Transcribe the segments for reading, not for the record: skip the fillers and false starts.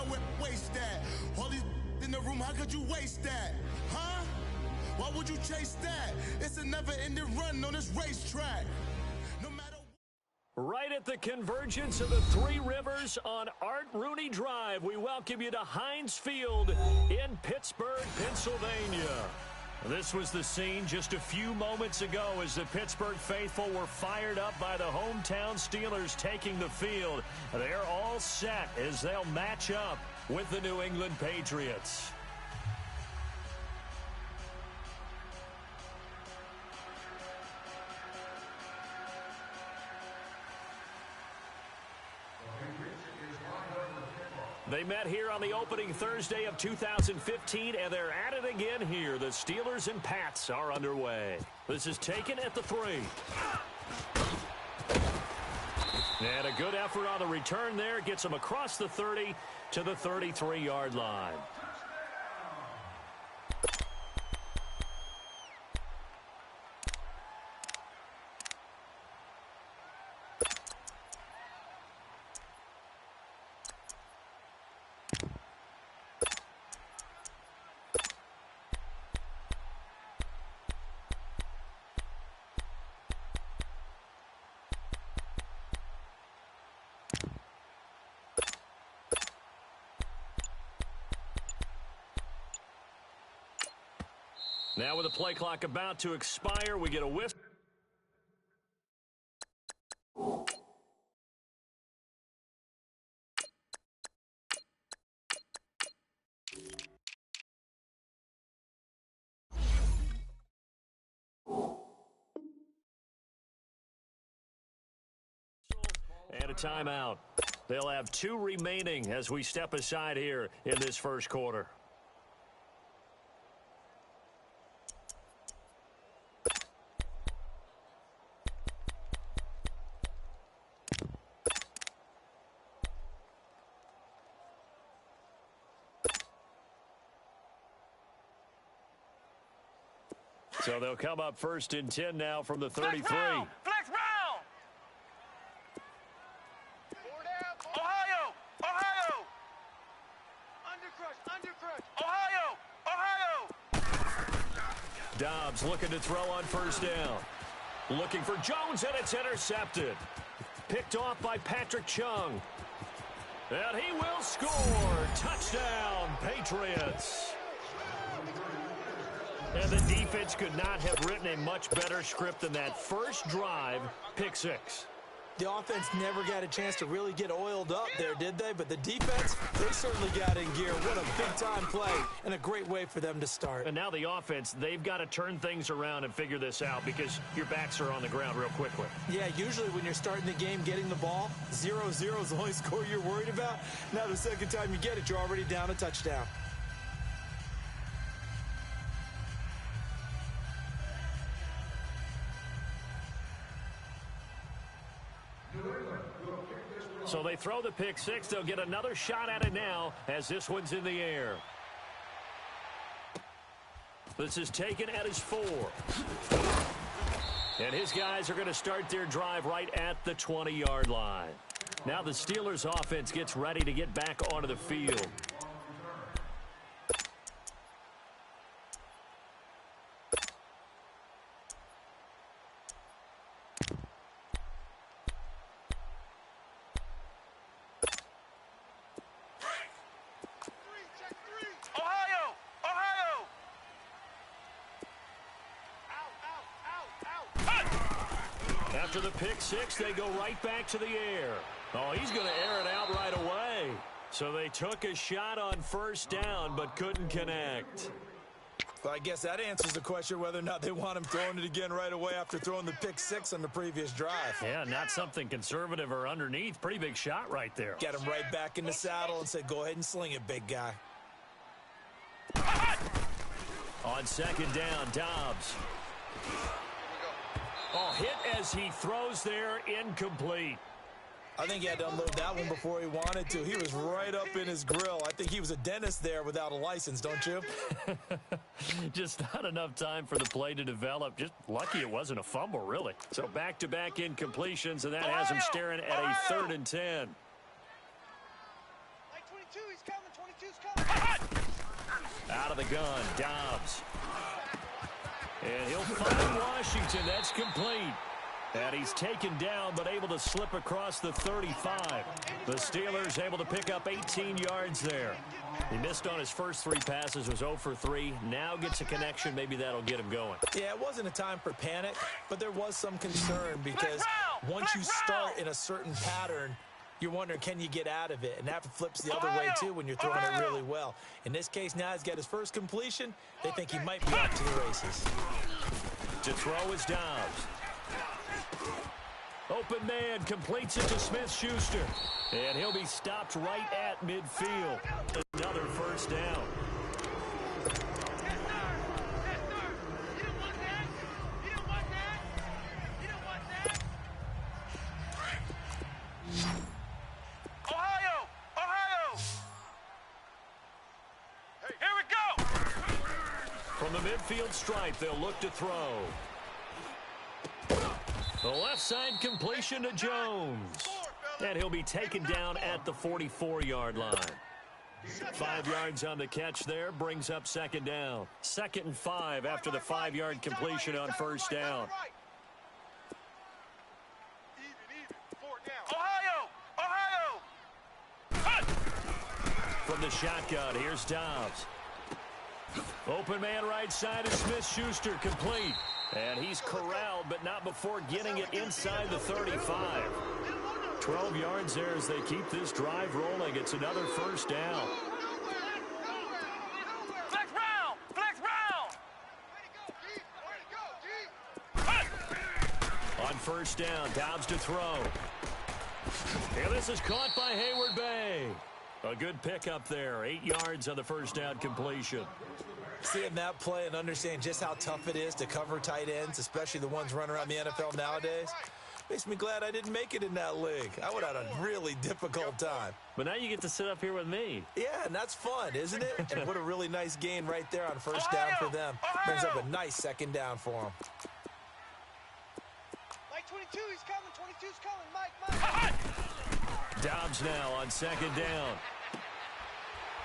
where waste that? All these in the room, how could you waste that? Huh? Why would you chase that? It's a never-ending run on this racetrack. No matter. Right at the convergence of the Three Rivers on Art Rooney Drive, we welcome you to Heinz Field in Pittsburgh, Pennsylvania. This was the scene just a few moments ago as the Pittsburgh faithful were fired up by the hometown Steelers taking the field. They're all set as they'll match up with the New England Patriots. They met here on the opening Thursday of 2015, and they're at it again here. The Steelers and Pats are underway. This is taken at the 3. And a good effort on the return there. Gets them across the 30 to the 33-yard line. Now with the play clock about to expire, we get a whiff. And a timeout. They'll have 2 remaining as we step aside here in this first quarter. So they'll come up 1st and 10 now from the 33. Flex round! Flex round! Ohio! Ohio! Undercrush! Ohio! Dobbs looking to throw on 1st down. Looking for Jones, and it's intercepted. Picked off by Patrick Chung. And he will score. Touchdown, Patriots. And the defense could not have written a much better script than that first drive, pick 6. The offense never got a chance to really get oiled up there, did they? But the defense, they certainly got in gear. What a big-time play and a great way for them to start. And now the offense, they've got to turn things around and figure this out because your backs are on the ground real quickly. Yeah, usually when you're starting the game getting the ball, 0-0 is the only score you're worried about. Now the second time you get it, you're already down a touchdown. So they throw the pick 6. They'll get another shot at it now as this one's in the air. This is taken at his 4. And his guys are going to start their drive right at the 20-yard line. Now the Steelers offense gets ready to get back onto the field. After the pick 6, they go right back to the air. Oh, he's going to air it out right away. So they took a shot on 1st down, but couldn't connect. Well, I guess that answers the question whether or not they want him throwing it again right away after throwing the pick 6 on the previous drive. Yeah, not something conservative or underneath. Pretty big shot right there. Get him right back in the saddle and said, go ahead and sling it, big guy. On 2nd down, Dobbs. Oh, hit as he throws there, incomplete. I think he had to unload that one before he wanted to. He was right up in his grill. I think he was a dentist there without a license, don't you? Just not enough time for the play to develop. Just lucky it wasn't a fumble, really. So back-to-back incompletions, and that has him staring at a 3rd and 10. He's coming. 22's coming. Out of the gun, Dobbs. And he'll find Washington. That's complete. And he's taken down, but able to slip across the 35. The Steelers able to pick up 18 yards there. He missed on his first 3 passes, was 0 for 3. Now gets a connection. Maybe that'll get him going. Yeah, it wasn't a time for panic, but there was some concern because once you start in a certain pattern, you're wondering, can you get out of it? And that flips the other way, too, when you're throwing it really well. In this case, now he's got his first completion. They think he might be off to the races. To throw is Dobbs. Open man completes it to Smith-Schuster. And he'll be stopped right at midfield. Another first down. From the midfield stripe, they'll look to throw. The left side completion to Jones. And he'll be taken down at the 44-yard line. 5 yards on the catch there, brings up second down. 2nd and 5 after the 5-yard completion on first down. From the shotgun, here's Dobbs. Open man right side is Smith-Schuster, complete. And he's corralled, but not before getting it inside the 35. 12 yards there as they keep this drive rolling. It's another first down. Flex round! Flex round! On first down, Dobbs to throw. And this is caught by Hayward Bay. A good pickup there. 8 yards on the first down completion. Seeing that play and understanding just how tough it is to cover tight ends, especially the ones running around the NFL nowadays, makes me glad I didn't make it in that league. I would have had a really difficult time. But now you get to sit up here with me. Yeah, and that's fun, isn't it? And what a really nice gain right there on first down for them. Brings up a nice second down for them. Mike 22, he's coming. 22's coming. Mike. Dobbs now on second down.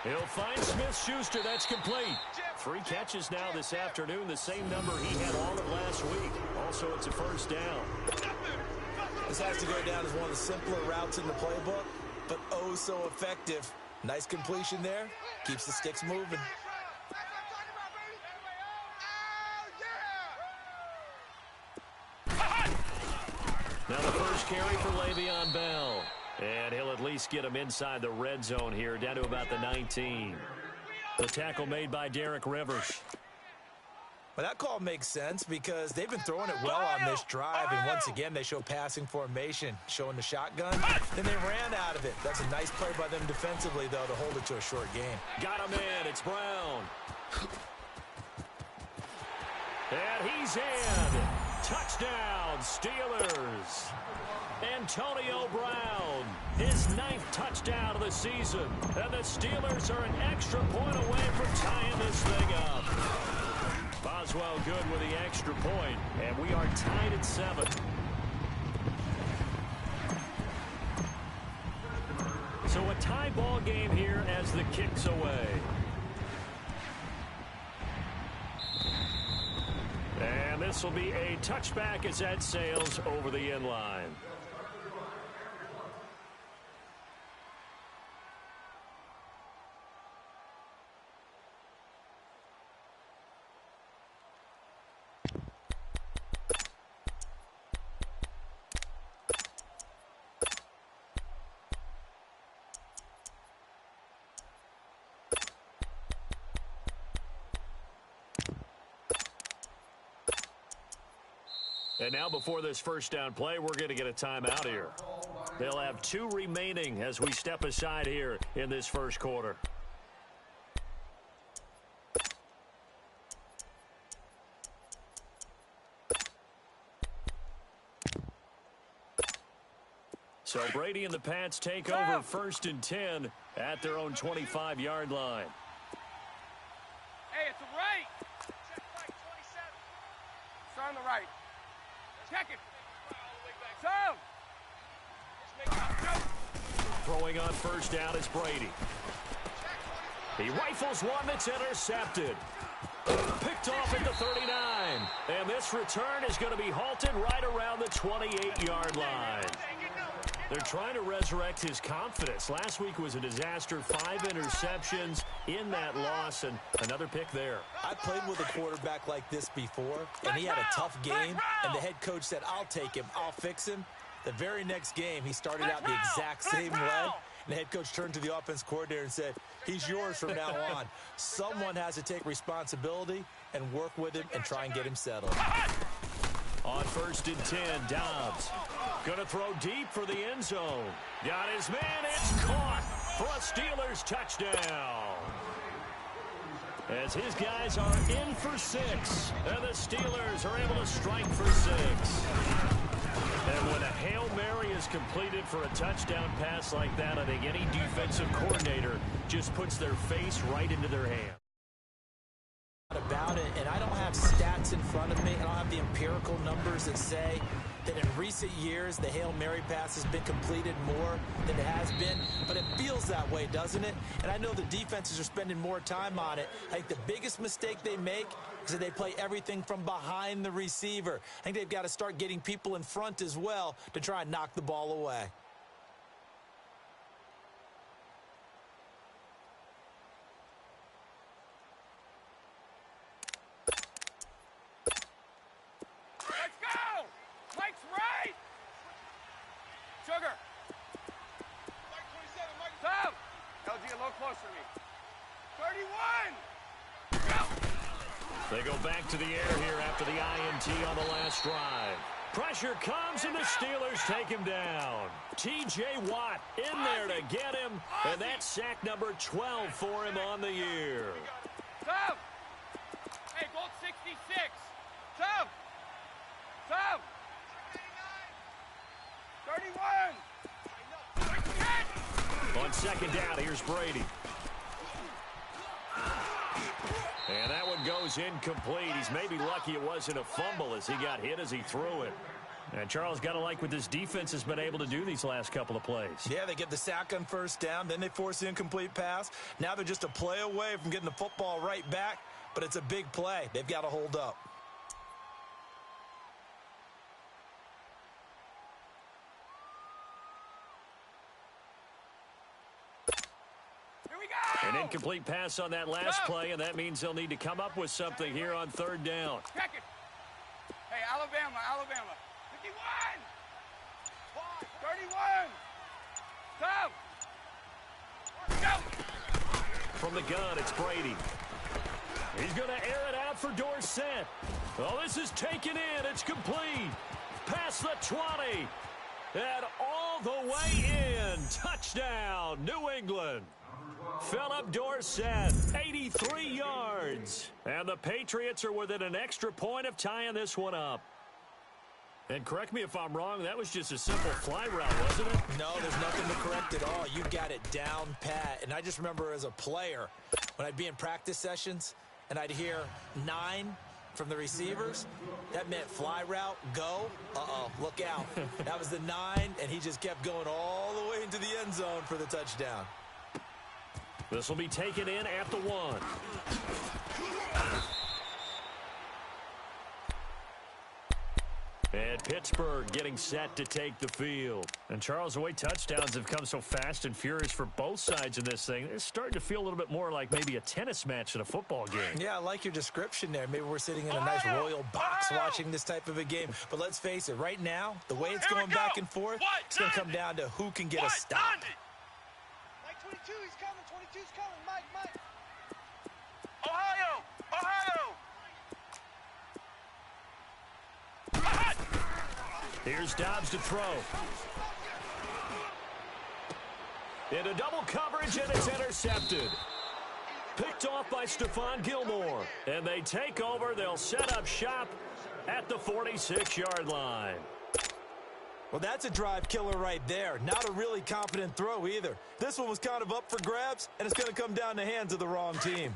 He'll find Smith-Schuster. That's complete. 3 catches now this afternoon, the same number he had all of last week. Also, it's a first down. This has to go down as one of the simpler routes in the playbook, but oh so effective. Nice completion there. Keeps the sticks moving. Now the first carry for Le'Veon Bell. And he'll at least get him inside the red zone here, down to about the 19. The tackle made by Derek Rivers. Well, that call makes sense because they've been throwing it well on this drive, and once again they show passing formation, showing the shotgun. Then they ran out of it. That's a nice play by them defensively, though, to hold it to a short game. Got him in. It's Brown. And he's in. Touchdown, Steelers. Antonio Brown, his 9th touchdown of the season. And the Steelers are an extra point away from tying this thing up. Boswell good with the extra point, and we are tied at 7. So a tie ball game here as the kick's away. And this will be a touchback as that sails over the end line. And now before this first down play, we're going to get a timeout here. They'll have 2 remaining as we step aside here in this first quarter. So Brady and the Pats take over 1st and 10 at their own 25-yard line. Hey, it's a right. Check right, 27. It's on the right. Check it. Sound. Throwing on first down is Brady. He rifles one that's intercepted. Picked off at the 39. And this return is going to be halted right around the 28-yard line. They're trying to resurrect his confidence. Last week was a disaster. 5 interceptions in that loss, and another pick there. I played with a quarterback like this before, and he had a tough game, and the head coach said, I'll take him, I'll fix him. The very next game, he started out the exact same way, and the head coach turned to the offense coordinator and said, he's yours from now on. Someone has to take responsibility and work with him and try and get him settled. On 1st and 10, Dobbs. Going to throw deep for the end zone. Got his man. It's caught for a Steelers touchdown. As his guys are in for 6. And the Steelers are able to strike for 6. And when a Hail Mary is completed for a touchdown pass like that, I think any defensive coordinator just puts their face right into their hand. About it, and I don't have stats in front of me. I don't have the empirical numbers that say that in recent years the Hail Mary pass has been completed more than it has been, but it feels that way, doesn't it? And I know the defenses are spending more time on it. I think the biggest mistake they make is that they play everything from behind the receiver. I think they've got to start getting people in front as well to try and knock the ball away. They go back to the air here after the INT on the last drive. Pressure comes, and the Steelers take him down. T.J. Watt in there to get him, and that's sack number 12 for him on the year. Tom! Hey, goal 66. Tom! Tom! 31! On 2nd down, here's Brady. And that one goes incomplete. He's maybe lucky it wasn't a fumble as he got hit as he threw it. And Charles, got to like what this defense has been able to do these last couple of plays. Yeah, they get the sack on 1st down, then they force the incomplete pass. Now they're just a play away from getting the football right back, but it's a big play. They've got to hold up. An incomplete pass on that last play, and that means they'll need to come up with something here on 3rd down. Check it. Hey, Alabama. 51. 31. Tom. Go. From the gun, it's Brady. He's going to air it out for Dorsett. Oh, this is taken in. It's complete. Past the 20. And all the way in. Touchdown, New England. Philip Dorsett, 83 yards. And the Patriots are within an extra point of tying this one up. And correct me if I'm wrong, that was just a simple fly route, wasn't it? No, there's nothing to correct at all. You got it down pat. And I just remember as a player, when I'd be in practice sessions and I'd hear 9 from the receivers, that meant fly route, go. Uh-oh, look out. That was the 9, and he just kept going all the way into the end zone for the touchdown. This will be taken in at the 1. And Pittsburgh getting set to take the field. And Charles, the way touchdowns have come so fast and furious for both sides in this thing, it's starting to feel a little bit more like maybe a tennis match in a football game. Yeah, I like your description there. Maybe we're sitting in a nice royal box watching this type of a game. But let's face it, right now, the way it's going back and forth, it's going to come down to who can get a stop. Mike 22, he's coming. 22's coming. Mike. Ohio. Here's Dobbs to throw. Into double coverage, and it's intercepted. Picked off by Stephon Gilmore. And they take over. They'll set up shop at the 46-yard line. Well, that's a drive killer right there. Not a really confident throw either. This one was kind of up for grabs, and it's going to come down the hands of the wrong team.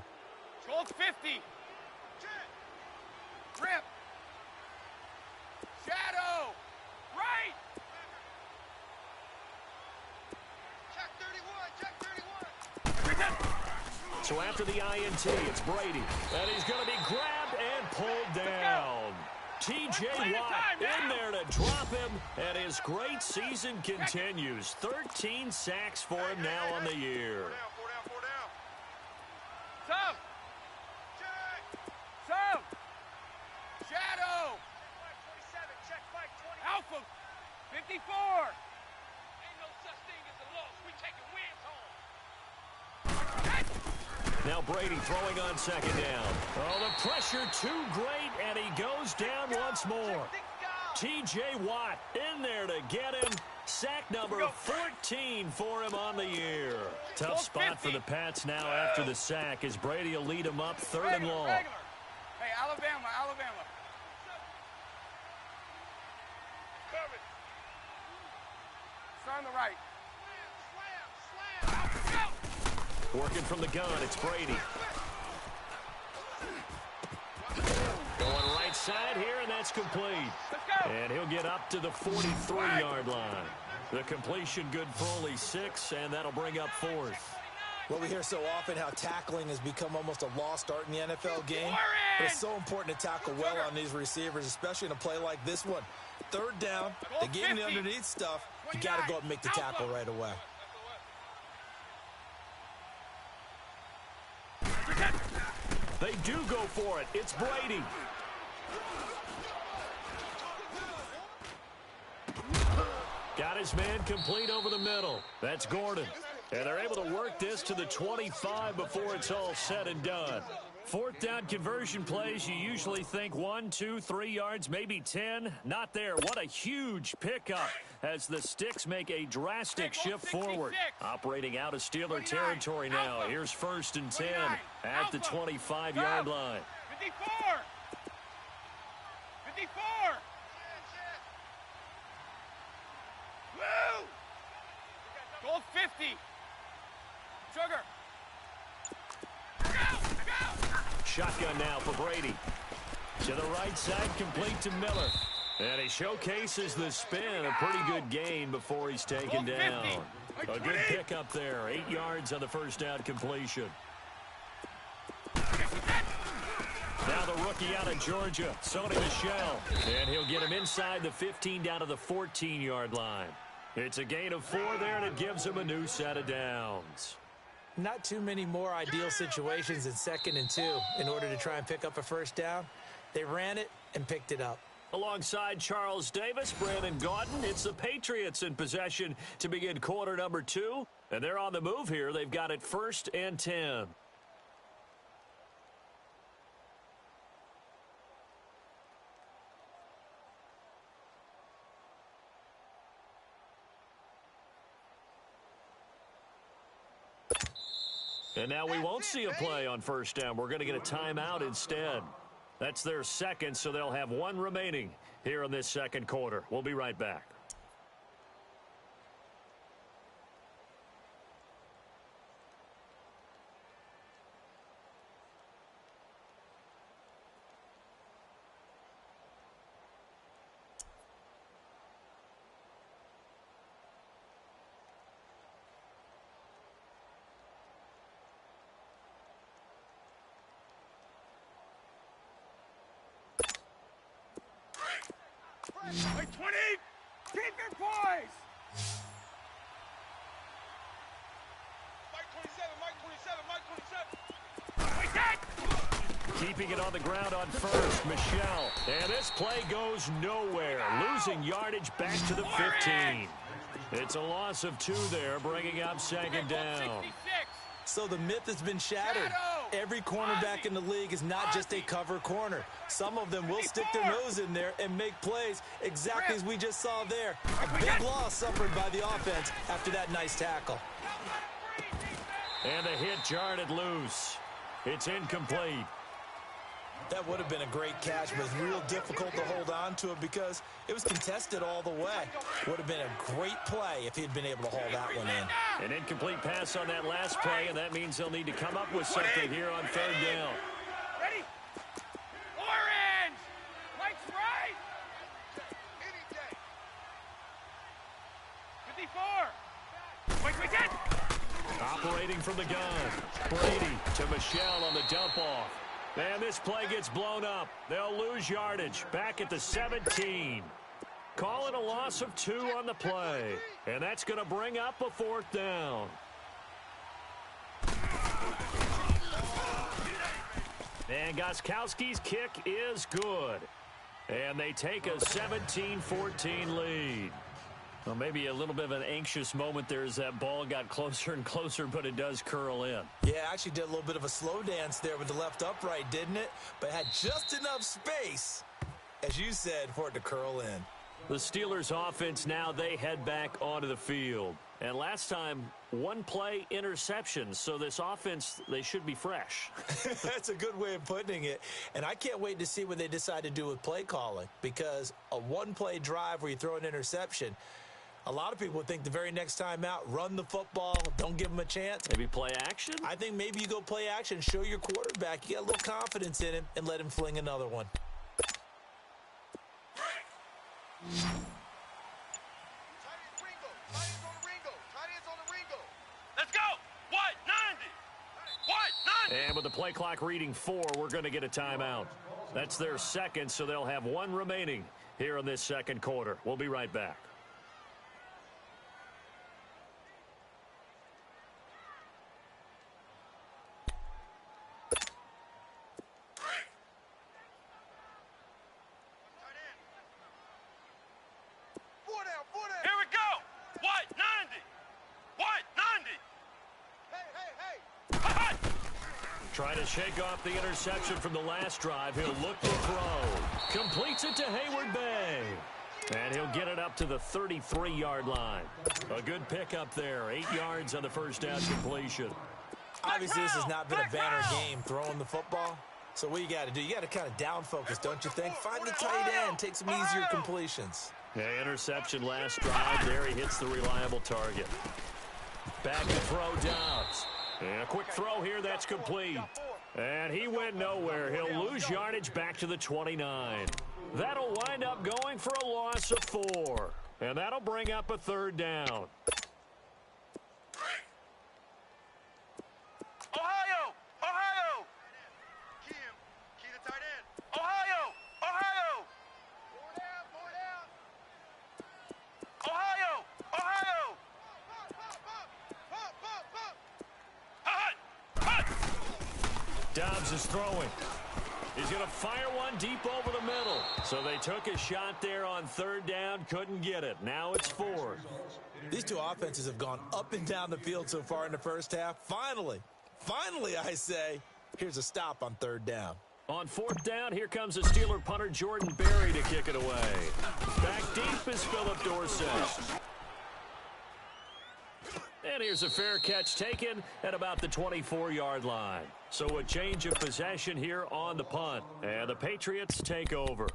12-50. Rip. Shadow. Right. So after the INT, it's Brady. And he's going to be grabbed and pulled down. T.J. Watt in there to drop him, and his great season continues. 13 sacks for him now on the year. Sub! Sub! Shadow! Check Mike 27, Alpha! 54! Ain't no such thing as a loss. We taking wins home. Now Brady throwing on second down. Oh, the pressure too great, and he goes down once more. T.J. Watt in there to get him. Sack number 14 for him on the year. Tough spot for the Pats now after the sack as Brady will lead him up third and long. Hey, Alabama. Covered. It's on the right. Slam. Working from the gun, it's Brady. Going right side here, and that's complete. Let's go. And he'll get up to the 43-yard line. The completion good for only 6, and that'll bring up fourth. Well, we hear so often how tackling has become almost a lost art in the NFL game. But it's so important to tackle well on these receivers, especially in a play like this one. Third down, they give him the underneath stuff. You got to go up and make the tackle right away. They do go for it. It's Brady. Got his man complete over the middle. That's Gordon. And they're able to work this to the 25 before it's all said and done. Fourth down conversion plays, you usually think 1, 2, 3 yards, maybe 10. Not there. What a huge pickup as the Sticks make a drastic shift forward. Operating out of Steeler territory now. Here's first and 10 at the 25-yard line. 54! 54! Woo! Goal 50! Sugar! Shotgun now for Brady. To the right side, complete to Miller. And he showcases the spin. A pretty good gain before he's taken down. A good pickup there. 8 yards on the first down completion. Now the rookie out of Georgia, Sony Michel. And he'll get him inside the 15 down to the 14-yard line. It's a gain of 4 there, and it gives him a new set of downs. Not too many more ideal situations than 2nd and 2 in order to try and pick up a first down. They ran it and picked it up. Alongside Charles Davis, Brandon Gaudin, it's the Patriots in possession to begin quarter number 2. And they're on the move here. They've got it 1st and 10. And now we won't see a play on first down. We're going to get a timeout instead. That's their second, so they'll have 1 remaining here in this second quarter. We'll be right back. Like 20! Keep your poise! Mike 27. Keeping it on the ground on first, Michel. And this play goes nowhere. Losing yardage back to the 15. It's a loss of 2 there, bringing up second down. So the myth has been shattered. Every cornerback in the league is not just a cover corner. Some of them will stick their nose in there and make plays exactly as we just saw there. A big loss suffered by the offense after that nice tackle. And the hit jarred it loose. It's incomplete. That would have been a great catch, but it's real difficult to hold on to it because it was contested all the way. Would have been a great play if he'd been able to haul that one in. An incomplete pass on that last play, and that means they'll need to come up with something here on third down. Ready? Orange! Mike's right! Any day. 54! Wait, we get! Operating from the gun. Brady to Michelle on the dump-off. And this play gets blown up. They'll lose yardage back at the 17. Call it a loss of 2 on the play. And that's going to bring up a 4th down. And Gostkowski's kick is good. And they take a 17-14 lead. Well, maybe a little bit of an anxious moment there as that ball got closer and closer, but it does curl in. Yeah, actually did a little bit of a slow dance there with the left upright, didn't it? But had just enough space, as you said, for it to curl in. The Steelers offense now, they head back onto the field. And last time, 1 play interception. So this offense, they should be fresh. That's a good way of putting it. And I can't wait to see what they decide to do with play calling. Because a 1-play drive where you throw an interception, a lot of people would think the very next time out, run the football, don't give them a chance. Maybe play action? I think maybe you go play action, show your quarterback. You got a little confidence in him, and let him fling another one. Let's go! What? 90! What? 90! And with the play clock reading 4, we're going to get a timeout. That's their second, so they'll have 1 remaining here in this second quarter. We'll be right back. Here we go! What? 90! What? 90! Hey! Trying to shake off the interception from the last drive. He'll look to throw. Completes it to Hayward Bay. And he'll get it up to the 33-yard line. A good pickup there. 8 yards on the first down completion. Obviously, this has not been a banner game throwing the football. So what you got to do, you got to kind of down focus, don't you think? Find the tight end, take some easier completions. Yeah, interception last drive. There he hits the reliable target. Back to throw Dobbs. And a quick throw here, that's complete. And he went nowhere. He'll lose yardage back to the 29. That'll wind up going for a loss of 4. And that'll bring up a 3rd down. Ohio! Ohio! Key him. Key the tight end. Ohio! Ohio! Ohio! Ohio! Dobbs is throwing. He's going to fire one deep over the middle. So they took a shot there on 3rd down, couldn't get it. Now it's 4th. These two offenses have gone up and down the field so far in the first half. Finally, I say, here's a stop on 3rd down. On 4th down, here comes the Steeler punter Jordan Berry to kick it away. Back deep is Philip Dorsett. And here's a fair catch taken at about the 24-yard line. So a change of possession here on the punt. And the Patriots take over.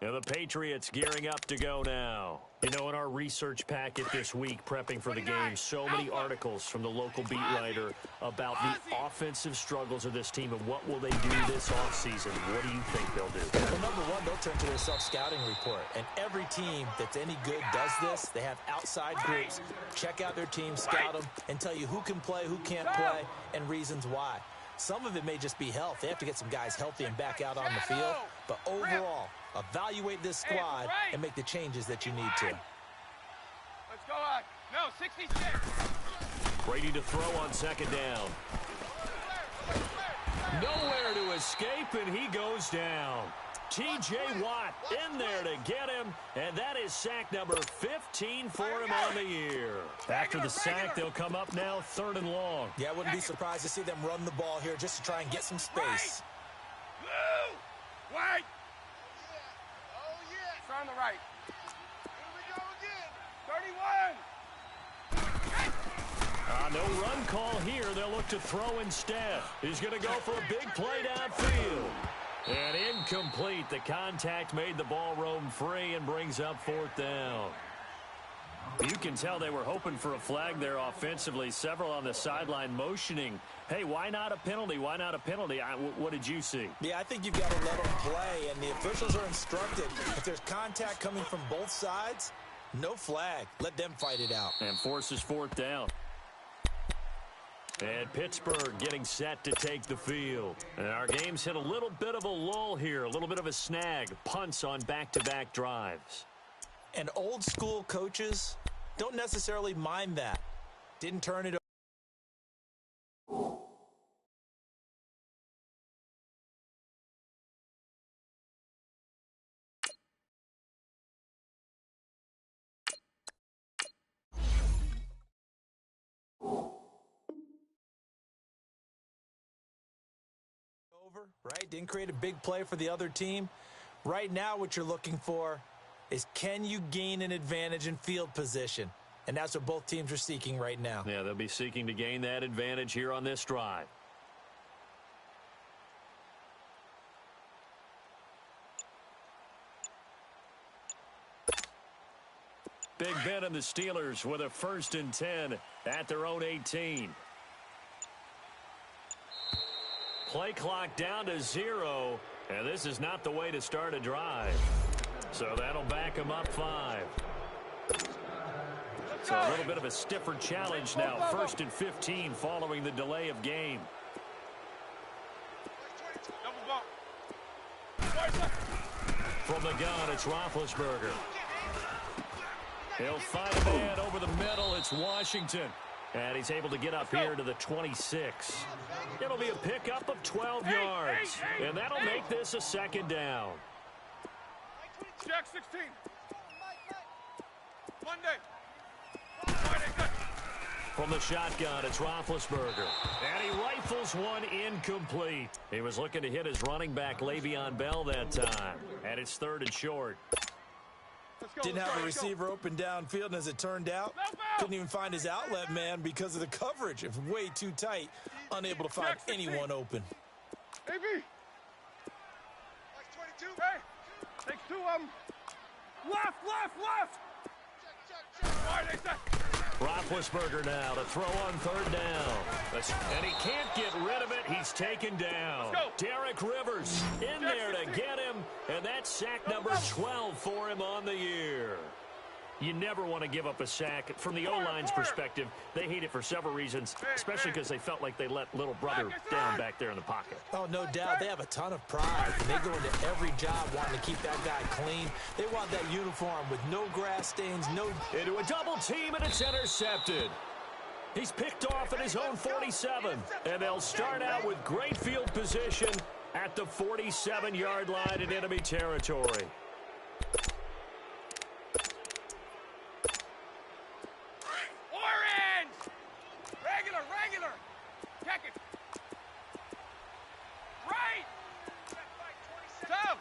And the Patriots gearing up to go now. You know, in our research packet this week, prepping for the game, so many articles from the local beat writer about the offensive struggles of this team and what will they do this offseason. What do you think they'll do? Well, number one, they'll turn to their self-scouting report. And every team that's any good does this. They have outside groups. Check out their team, scout them, and tell you who can play, who can't play, and reasons why. Some of it may just be health. They have to get some guys healthy and back out on the field. But overall, evaluate this squad and make the changes that you need to. Let's go on. No, 66. Brady to throw on 2nd down. Nowhere to escape, and he goes down. T.J. Watt in there to get him, and that is sack number 15 for him on the year. After the sack, they'll come up now 3rd and long. Yeah, I wouldn't be surprised to see them run the ball here just to try and get some space. Wait! Oh, yeah! It's on the right. Here we go again. 31! No run call here. They'll look to throw instead. He's going to go for a big play downfield. And incomplete. The contact made the ball roam free and brings up 4th down. You can tell they were hoping for a flag there offensively. Several on the sideline motioning. Hey, why not a penalty? Why not a penalty? What did you see? Yeah, I think you've got to let them play, and the officials are instructed. If there's contact coming from both sides, no flag. Let them fight it out. And forces 4th down. And Pittsburgh getting set to take the field. And our game's hit a little bit of a lull here, a little bit of a snag. Punts on back-to-back drives. And old school coaches don't necessarily mind that. Didn't turn it over, right? Didn't create a big play for the other team. Right now what you're looking for is, can you gain an advantage in field position? And that's what both teams are seeking right now. Yeah, they'll be seeking to gain that advantage here on this drive. Big Ben and the Steelers with a 1st and 10 at their own 18. Play clock down to 0, and this is not the way to start a drive. So that'll back them up 5. So a little bit of a stiffer challenge now. 1st and 15 following the delay of game. From the gun, it's Roethlisberger. He'll find a man over the middle. It's Washington. And he's able to get up here to the 26. It'll be a pickup of 12 yards. And that'll make this a 2nd down. Jack 16. Monday. From the shotgun, it's Roethlisberger. And he rifles one incomplete. He was looking to hit his running back, Le'Veon Bell, that time. And it's 3rd and short. Didn't have a receiver open downfield, and as it turned out, couldn't even find his outlet man because of the coverage. It was way too tight, unable to find anyone open. AB. 22. Hey, takes 2 of them. Left. Roethlisberger now to throw on 3rd down. And he can't get rid of it. He's taken down. Derek Rivers in there to get him. And that's sack number 12 for him on the year. You never want to give up a sack. From the O-line's perspective, they hate it for several reasons, especially because they felt like they let little brother down back there in the pocket. Oh, no doubt. They have a ton of pride, and they go into every job wanting to keep that guy clean. They want that uniform with no grass stains, no... Into a double team, and it's intercepted. He's picked off at his own 47, and they'll start out with great field position at the 47-yard line in enemy territory. Regular. Check it. Right. Tom.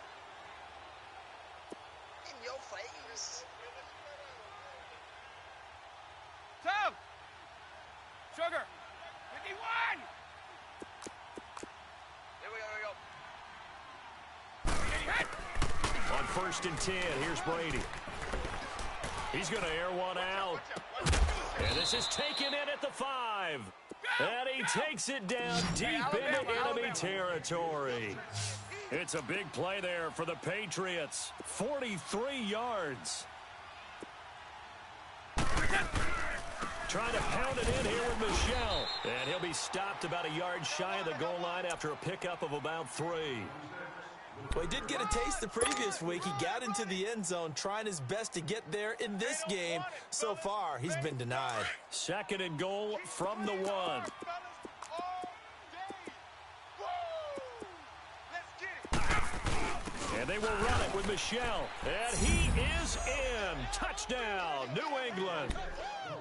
In your face. Tom. Sugar. 51. Here we go. On 1st and 10, here's Brady. He's going to air one out. And this is taken in at the 5. And he takes it down deep into enemy territory. It's a big play there for the Patriots. 43 yards. Trying to pound it in here with Michel. And he'll be stopped about a yard shy of the goal line after a pickup of about 3. Well, he did get a taste the previous week. He got into the end zone, trying his best to get there in this game. So far, he's been denied. 2nd and goal from the 1. And they will run it with Michel. And he is in. Touchdown, New England.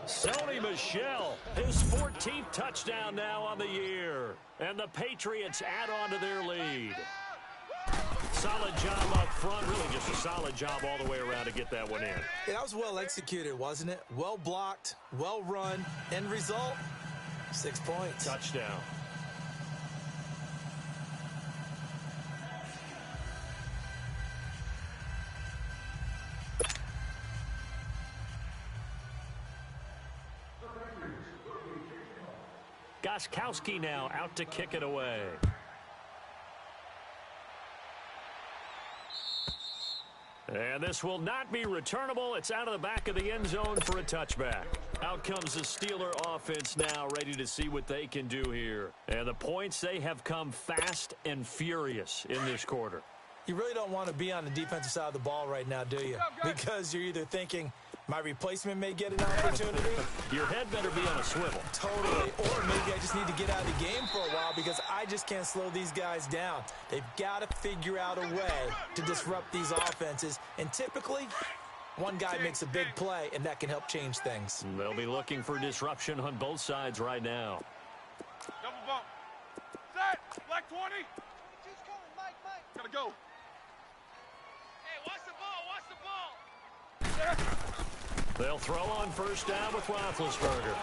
Sony Michel, his 14th touchdown now on the year. And the Patriots add on to their lead. Solid job up front. Really just a solid job all the way around to get that one in. Yeah, that was well executed, wasn't it? Well blocked, well run. End result, 6 points. Touchdown. Gostkowski now out to kick it away. And this will not be returnable. It's out of the back of the end zone for a touchback. Out comes the Steeler offense now, ready to see what they can do here. And the points, they have come fast and furious in this quarter. You really don't want to be on the defensive side of the ball right now, do you? Because you're either thinking, my replacement may get an opportunity. Your head better be on a swivel. Totally. Or maybe I just need to get out of the game for a while because I just can't slow these guys down. They've got to figure out a way to disrupt these offenses. And typically, one guy makes a big play, and that can help change things. They'll be looking for disruption on both sides right now. Double bump. Set. Black 20. 22's coming, Mike. Gotta go. Hey, watch the ball. They'll throw on first down with Roethlisberger.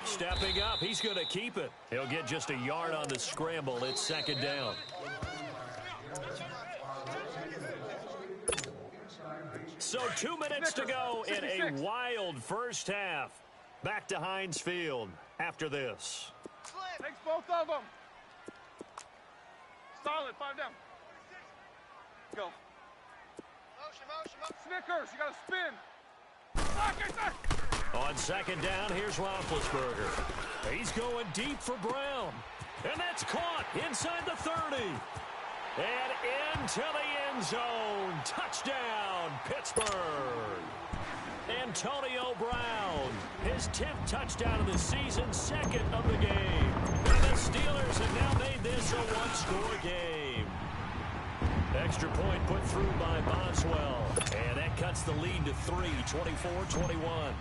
Stepping up, he's going to keep it. He'll get just a yard on the scramble. It's second down. So 2 minutes to go in a wild first half. Back to Heinz Field after this. Takes both of them. Solid. 5 down. Go. Motion. Snickers, you got to spin. On second down, here's Roethlisberger. He's going deep for Brown. And that's caught inside the 30. And into the end zone. Touchdown, Pittsburgh. Antonio Brown, his 10th touchdown of the season, second of the game. And the Steelers have now made this a one-score game. Extra point put through by Boswell. And that cuts the lead to 3, 24-21.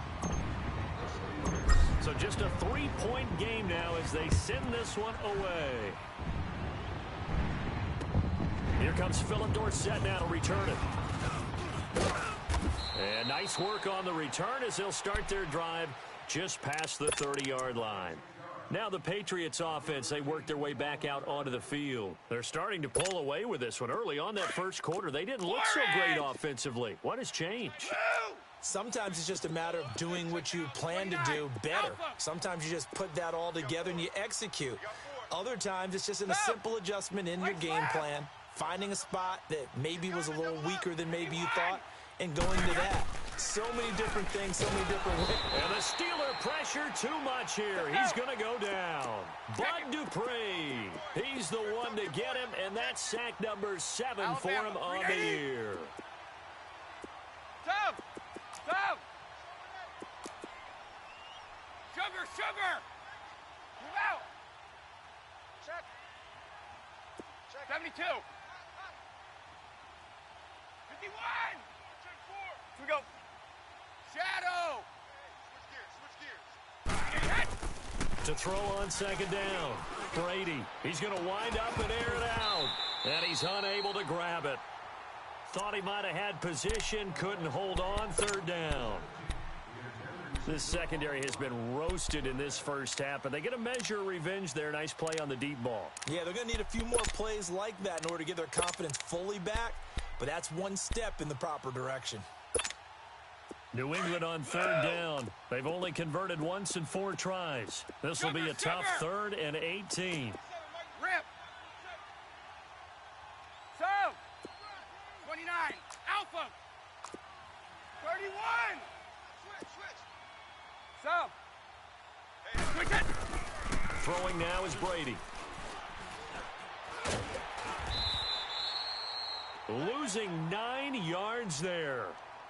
So just a 3-point game now as they send this one away. Here comes Philip Dorsett now to return it. And nice work on the return as they'll start their drive just past the 30-yard line. Now the Patriots offense, they work their way back out onto the field. They're starting to pull away with this one. Early on that first quarter, they didn't look so great offensively. What has changed? Sometimes it's just a matter of doing what you plan to do better. Sometimes you just put that all together and you execute. Other times it's just a simple adjustment in your game plan, finding a spot that maybe was a little weaker than maybe you thought, and going to that. So many different things, so many different ways. And the Steeler pressure too much here. He's going to go down. Bud Dupree. He's the one to get him, and that's sack number 7 for him on the year. Tom! Sugar! Move out! Check. 72! 51! Here we go. Shadow! Switch gears. To throw on second down. Brady. He's going to wind up and air it out. And he's unable to grab it. Thought he might have had position. Couldn't hold on. Third down. This secondary has been roasted in this first half, but they get a measure of revenge there. Nice play on the deep ball. Yeah, they're going to need a few more plays like that in order to get their confidence fully back, but that's one step in the proper direction. New England on third down. They've only converted once in 4 tries. This will be a tough 3rd and 18. Rip! So! 29! Alpha! 31! So! Switch it! Throwing now is Brady. Losing 9 yards there.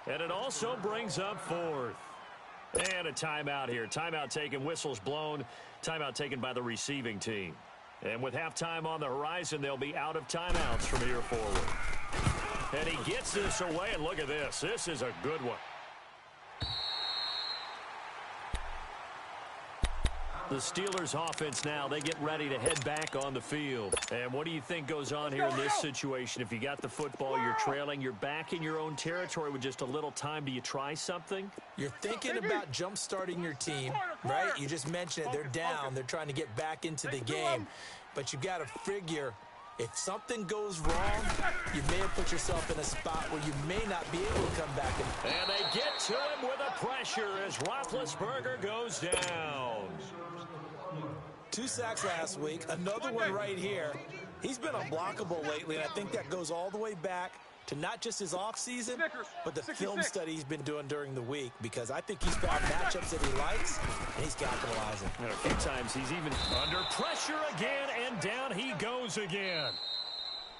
And it also brings up 4th. And a timeout here. Timeout taken, whistles blown. Timeout taken by the receiving team. And with halftime on the horizon, they'll be out of timeouts from here forward. And he gets this away, and look at this. This is a good one. The Steelers offense now, they get ready to head back on the field. And what do you think goes on here in this situation? If you got the football, you're trailing, you're back in your own territory with just a little time. Do you try something? You're thinking about jump-starting your team, right? You just mentioned it. They're down. They're trying to get back into the game. But you got to figure, if something goes wrong, you may have put yourself in a spot where you may not be able to come back. And they get to him with a pressure as Roethlisberger goes down. 2 sacks last week, another one right here. He's been unblockable lately, and I think that goes all the way back to not just his offseason, Snickers, but the 66. film study he's been doing during the week, because I think he's found matchups that he likes, and he's capitalizing. And a few times he's even under pressure again, and down he goes again.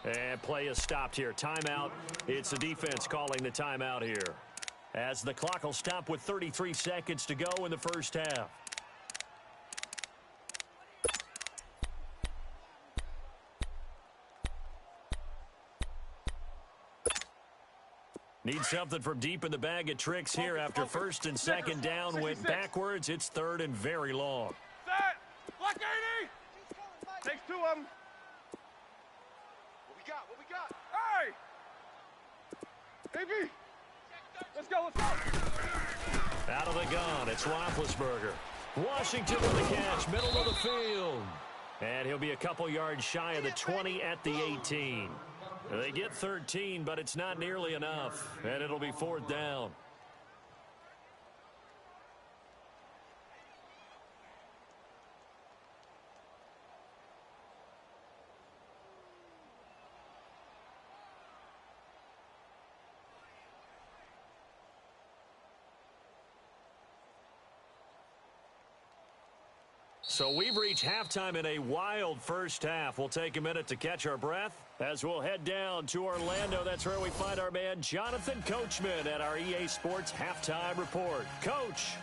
And play is stopped here. Timeout. It's the defense calling the timeout here, as the clock will stop with 33 seconds to go in the first half. Need something from deep in the bag of tricks here after first and second down went backwards. It's third and very long. Set! Block 80! Takes 2 of them. What we got? Hey! AB! Let's go. Out of the gun, it's Roethlisberger. Washington with the catch, middle of the field. And he'll be a couple yards shy of the 20 at the 18. They get 13, but it's not nearly enough, and it'll be fourth down. So we've reached halftime in a wild first half. We'll take a minute to catch our breath as we'll head down to Orlando. That's where we find our man Jonathan Coachman at our EA Sports Halftime Report. Coach.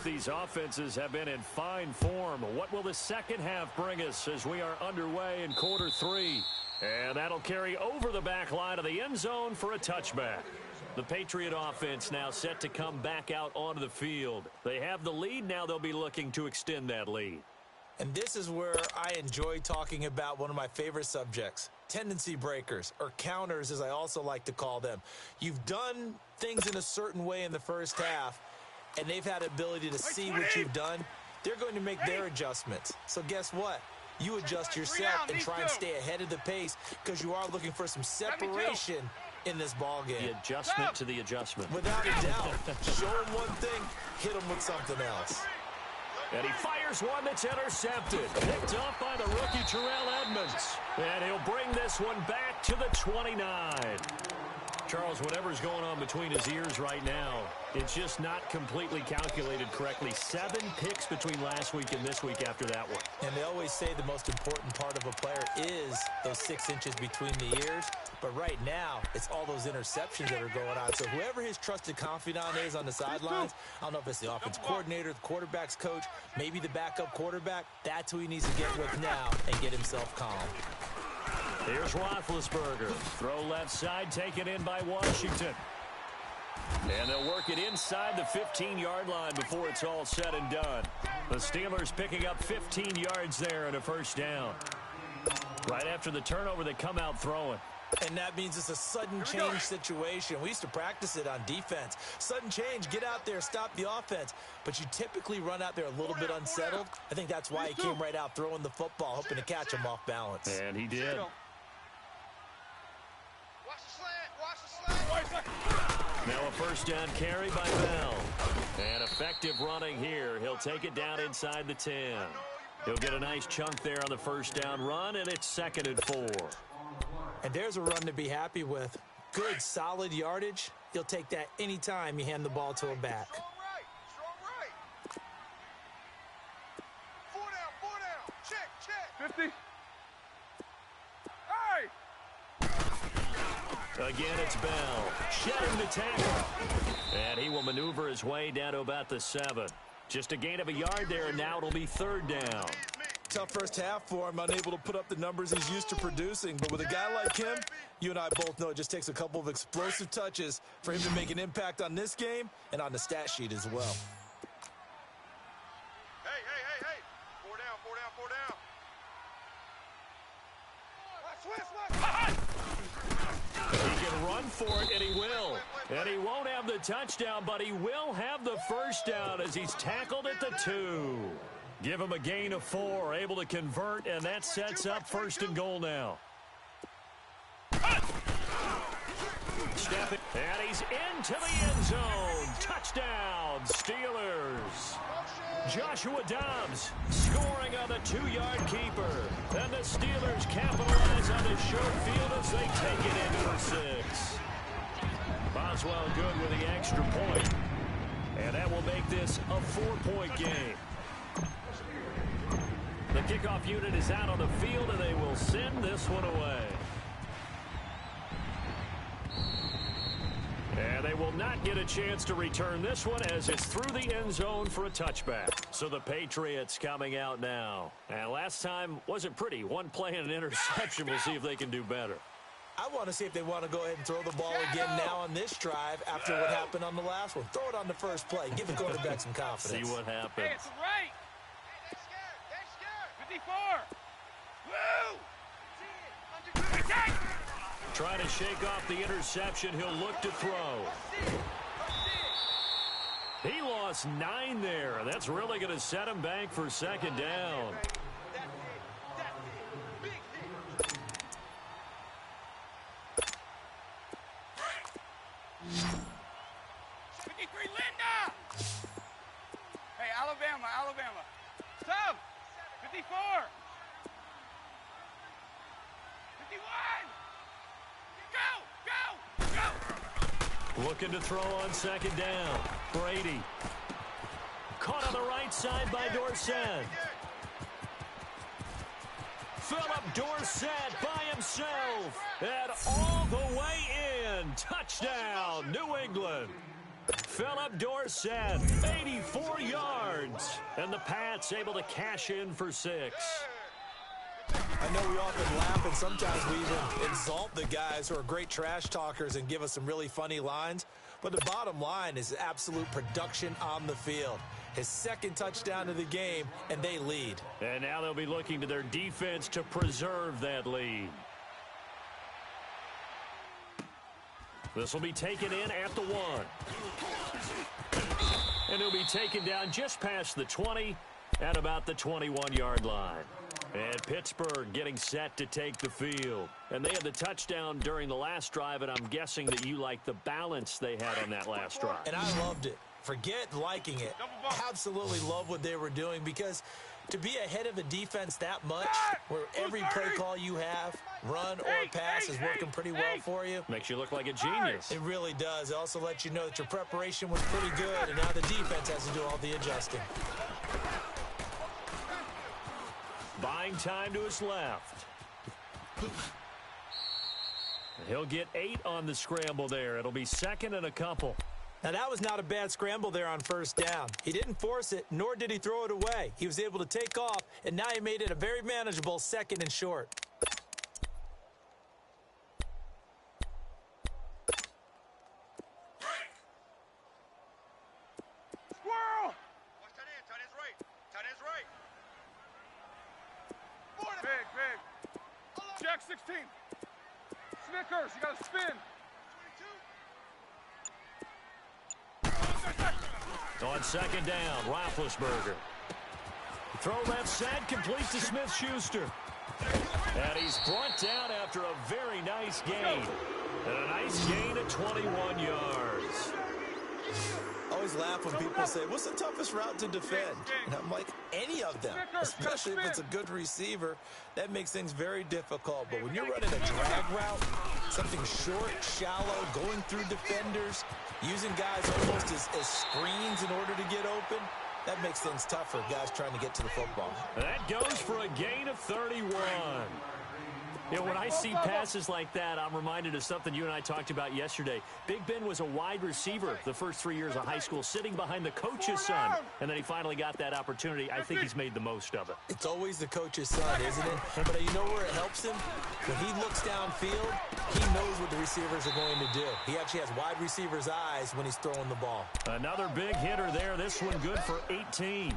These offenses have been in fine form. What will the second half bring us as we are underway in quarter 3? And that'll carry over the back line of the end zone for a touchback. The Patriot offense now set to come back out onto the field. They have the lead. Now they'll be looking to extend that lead. And this is where I enjoy talking about one of my favorite subjects, tendency breakers, or counters as I also like to call them. You've done things in a certain way in the first half, and they've had the ability to see what you've done. They're going to make their adjustments. So guess what? You adjust yourself and try and stay ahead of the pace, because you are looking for some separation in this ball game. The adjustment to the adjustment. Without a doubt. Show him one thing, hit him with something else. And he fires one that's intercepted. Picked up by the rookie Terrell Edmonds. And he'll bring this one back to the 29. Charles, whatever's going on between his ears right now, it's just not completely calculated correctly. 7 picks between last week and this week after that one. And they always say the most important part of a player is those 6 inches between the ears. But right now, it's all those interceptions that are going on. So whoever his trusted confidant is on the sidelines, I don't know if it's the offense coordinator, the quarterback's coach, maybe the backup quarterback, that's who he needs to get with now and get himself calm. Here's Roethlisberger. Throw left side, taken in by Washington. And they'll work it inside the 15-yard line before it's all said and done. The Steelers picking up 15 yards there and a first down. Right after the turnover, they come out throwing. And that means it's a sudden change situation. We used to practice it on defense. Sudden change, get out there, stop the offense. But you typically run out there a little bit unsettled. I think that's why he came right out throwing the football, hoping to catch him off balance. And he did. Now a first down carry by Bell. And effective running here. He'll take it down inside the 10. He'll get a nice chunk there on the first down run, and it's 2nd and 4. And there's a run to be happy with. Good, solid yardage. He'll take that anytime you hand the ball to a back. Strong right. 4 down. Check. 50. Hey! Again, it's Bell. Shedding the tackle. And he will maneuver his way down to about the 7. Just a gain of a yard there, and now it'll be 3rd down. Tough first half for him, unable to put up the numbers he's used to producing. But with a guy like him, you and I both know it just takes a couple of explosive touches for him to make an impact on this game and on the stat sheet as well. Hey. 4 down. He can run for it, and he will. And he won't have the touchdown, but he will have the first down as he's tackled at the 2. Give him a gain of 4, able to convert, and that sets up 1st and goal now. Stepping, and he's into the end zone. Touchdown, Steelers. Joshua Dobbs scoring on the 2-yard keeper. And the Steelers capitalize on the short field as they take it in for 6. Boswell good with the extra point. And that will make this a 4-point game. The kickoff unit is out on the field, and they will send this one away. And they will not get a chance to return this one as it's through the end zone for a touchback. So the Patriots coming out now. And last time wasn't pretty. One play and an interception. We'll see if they can do better. I want to see if they want to go ahead and throw the ball again now on this drive after what happened on the last one. Throw it on the first play. Give the quarterback some confidence. See what happens. Hey, it's right. Hey, they're scared. 54. Woo! Trying to shake off the interception. He'll look to throw. He lost 9 there. That's really going to set him back for 2nd down. Hey, Alabama. Stop. 54. 51. Go. Looking to throw on 2nd down. Brady. Caught on the right side by Dorsett. Philip Dorsett by himself. And all the way in. Touchdown, New England. Philip Dorsett, 84 yards. And the Pats able to cash in for 6. I know we often laugh, and sometimes we even insult the guys who are great trash talkers and give us some really funny lines. But the bottom line is absolute production on the field. His 2nd touchdown of the game, and they lead. And now they'll be looking to their defense to preserve that lead. This will be taken in at the 1. And he'll be taken down just past the 20 at about the 21-yard line. And Pittsburgh getting set to take the field. And they had the touchdown during the last drive, and I'm guessing that you like the balance they had on that last drive. And I loved it. Forget liking it. Absolutely love what they were doing, because to be ahead of a defense that much, where every play call you have, run or pass, is working pretty well for you. Makes you look like a genius. It really does. It also lets you know that your preparation was pretty good, and now the defense has to do all the adjusting. Buying time to his left. He'll get 8 on the scramble there. It'll be 2nd and a couple. Now, that was not a bad scramble there on 1st down. He didn't force it, nor did he throw it away. He was able to take off, and now he made it a very manageable 2nd and short. Squirrel! Watch tight end. Tight end's right. Tight end's right. Big. Jack 16. Snickers, you got to spin. 22. On 2nd down, Roethlisberger. Throw left side, complete to Smith-Schuster. And he's brought down after a very nice gain. And a nice gain of 21 yards. I always laugh when people say, what's the toughest route to defend? And I'm like, any of them, especially if it's a good receiver. That makes things very difficult. But when you're running a drag route, something short, shallow, going through defenders, using guys almost as screens in order to get open, that makes things tough for guys trying to get to the football. That goes for a gain of 31. You know, when I see passes like that, I'm reminded of something you and I talked about yesterday. Big Ben was a wide receiver the first 3 years of high school, sitting behind the coach's son, and then he finally got that opportunity. I think he's made the most of it. It's always the coach's son, isn't it? But you know where it helps him? When he looks downfield, he knows what the receivers are going to do. He actually has wide receivers' eyes when he's throwing the ball. Another big hitter there. This one good for 18.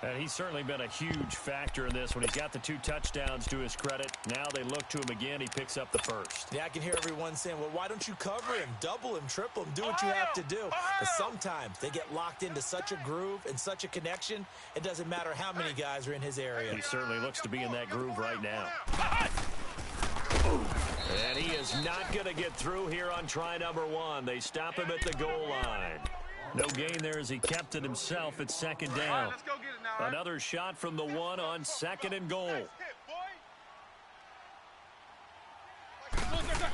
And he's certainly been a huge factor in this when he's got the 2 touchdowns to his credit. Now they look to him again. He picks up the first. Yeah, I can hear everyone saying, well, why don't you cover him, double him, triple him, do what you have to do. But sometimes they get locked into such a groove and such a connection, it doesn't matter how many guys are in his area. He certainly looks to be in that groove right now. And he is not going to get through here on try number 1. They stop him at the goal line. No gain there as he kept it himself at second down. Let's go get it now, Another shot from the 1 on second and goal.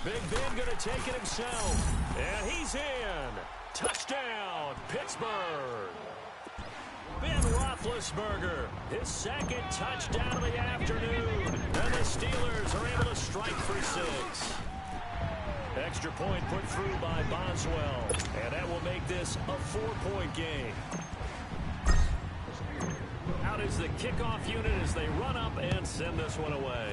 Big Ben going to take it himself. And he's in. Touchdown, Pittsburgh. Ben Roethlisberger, his second touchdown of the afternoon. And the Steelers are able to strike for 6. Extra point put through by Boswell. And that will make this a 4-point game. Out is the kickoff unit as they run up and send this one away.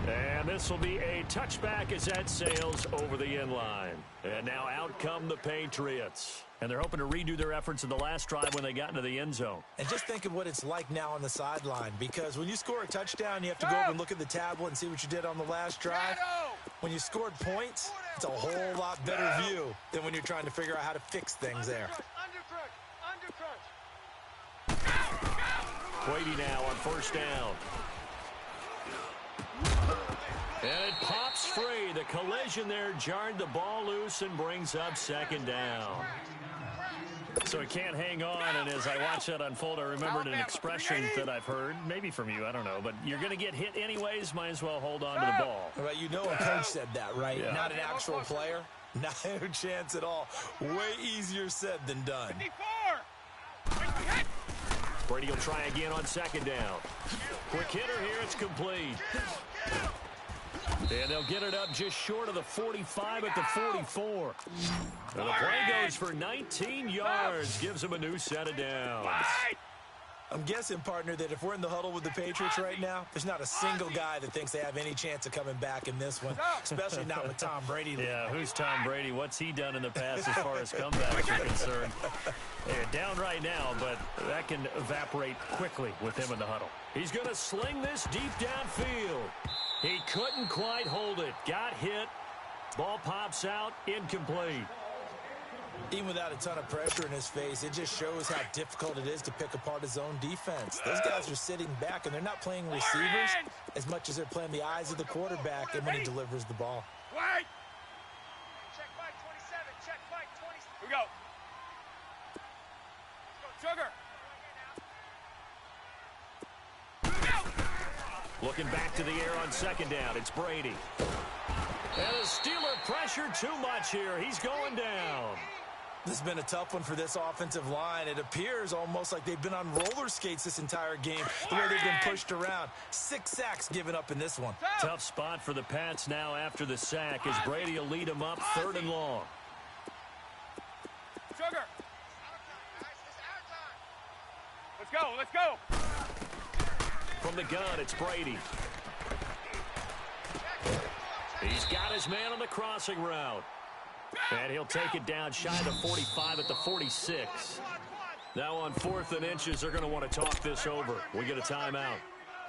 And this will be a touchback as that sails over the end line. And now out come the Patriots. And they're hoping to redo their efforts in the last drive when they got into the end zone. And just think of what it's like now on the sideline, because when you score a touchdown, you have to go over and look at the tablet and see what you did on the last drive. When you scored points, it's a whole lot better view than when you're trying to figure out how to fix things there. Brady now on first down. And it pops free. The collision there jarred the ball loose and brings up second down. So it can't hang on, and as I watch that unfold, I remembered an expression that I've heard, maybe from you, I don't know, but you're going to get hit anyways, might as well hold on to the ball. Well, you know a coach said that, right? Yeah. Not an actual player. Not a chance at all. Way easier said than done. Brady will try again on second down. Quick hitter here, it's complete. And they'll get it up just short of the 45 at the 44. And the play goes for 19 yards. Gives him a new set of downs. I'm guessing, partner, that if we're in the huddle with the Patriots right now, there's not a single guy that thinks they have any chance of coming back in this one, especially not with Tom Brady. Yeah, who's Tom Brady? What's he done in the past as far as comebacks are concerned? They're down right now, but that can evaporate quickly with him in the huddle. He's going to sling this deep downfield. He couldn't quite hold it. Got hit. Ball pops out. Incomplete. Even without a ton of pressure in his face, it just shows how difficult it is to pick apart his own defense. Those guys are sitting back, and they're not playing receivers as much as they're playing the eyes of the quarterback and when he delivers the ball. Wait. Check Mike 27. Check Mike 27. Here we go. Let's go, Sugar. Looking back to the air on second down. It's Brady. And the Steeler pressure too much here. He's going down. This has been a tough one for this offensive line. It appears almost like they've been on roller skates this entire game, the way they've been pushed around. 6 sacks given up in this one. Tough spot for the Pats now after the sack as Brady will lead them up 3rd and long. Sugar. Let's go. Let's go. From the gun, it's Brady. He's got his man on the crossing route. And he'll take it down shy of the 45 at the 46. Now on 4th and inches, they're going to want to talk this over. We get a timeout.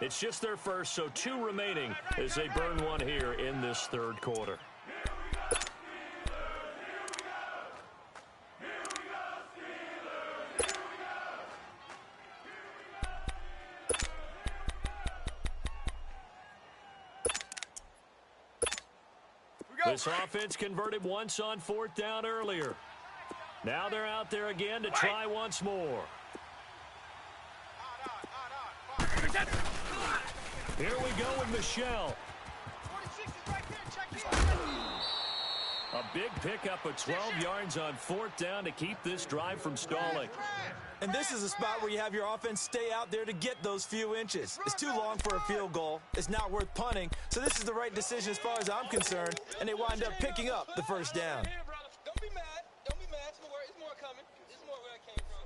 It's just their first, so 2 remaining as they burn one here in this 3rd quarter. This offense converted once on 4th down earlier. Now they're out there again to try once more. Here we go with Michelle. A big pickup of 12 yards on 4th down to keep this drive from stalling. And this is a spot where you have your offense stay out there to get those few inches. It's too long for a field goal. It's not worth punting. So this is the right decision as far as I'm concerned. And they wind up picking up the 1st down. Don't be mad. Don't be mad. It's more coming. It's more where I came from.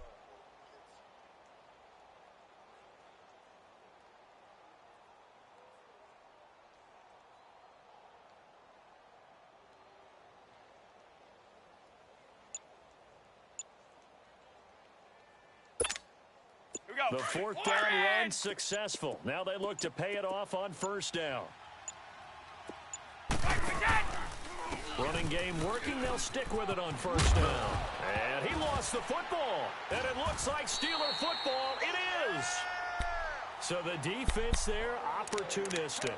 The fourth down run successful. Now they look to pay it off on first down. Running game working. They'll stick with it on first down. And he lost the football. And it looks like Steeler football. It is. So the defense there, opportunistic.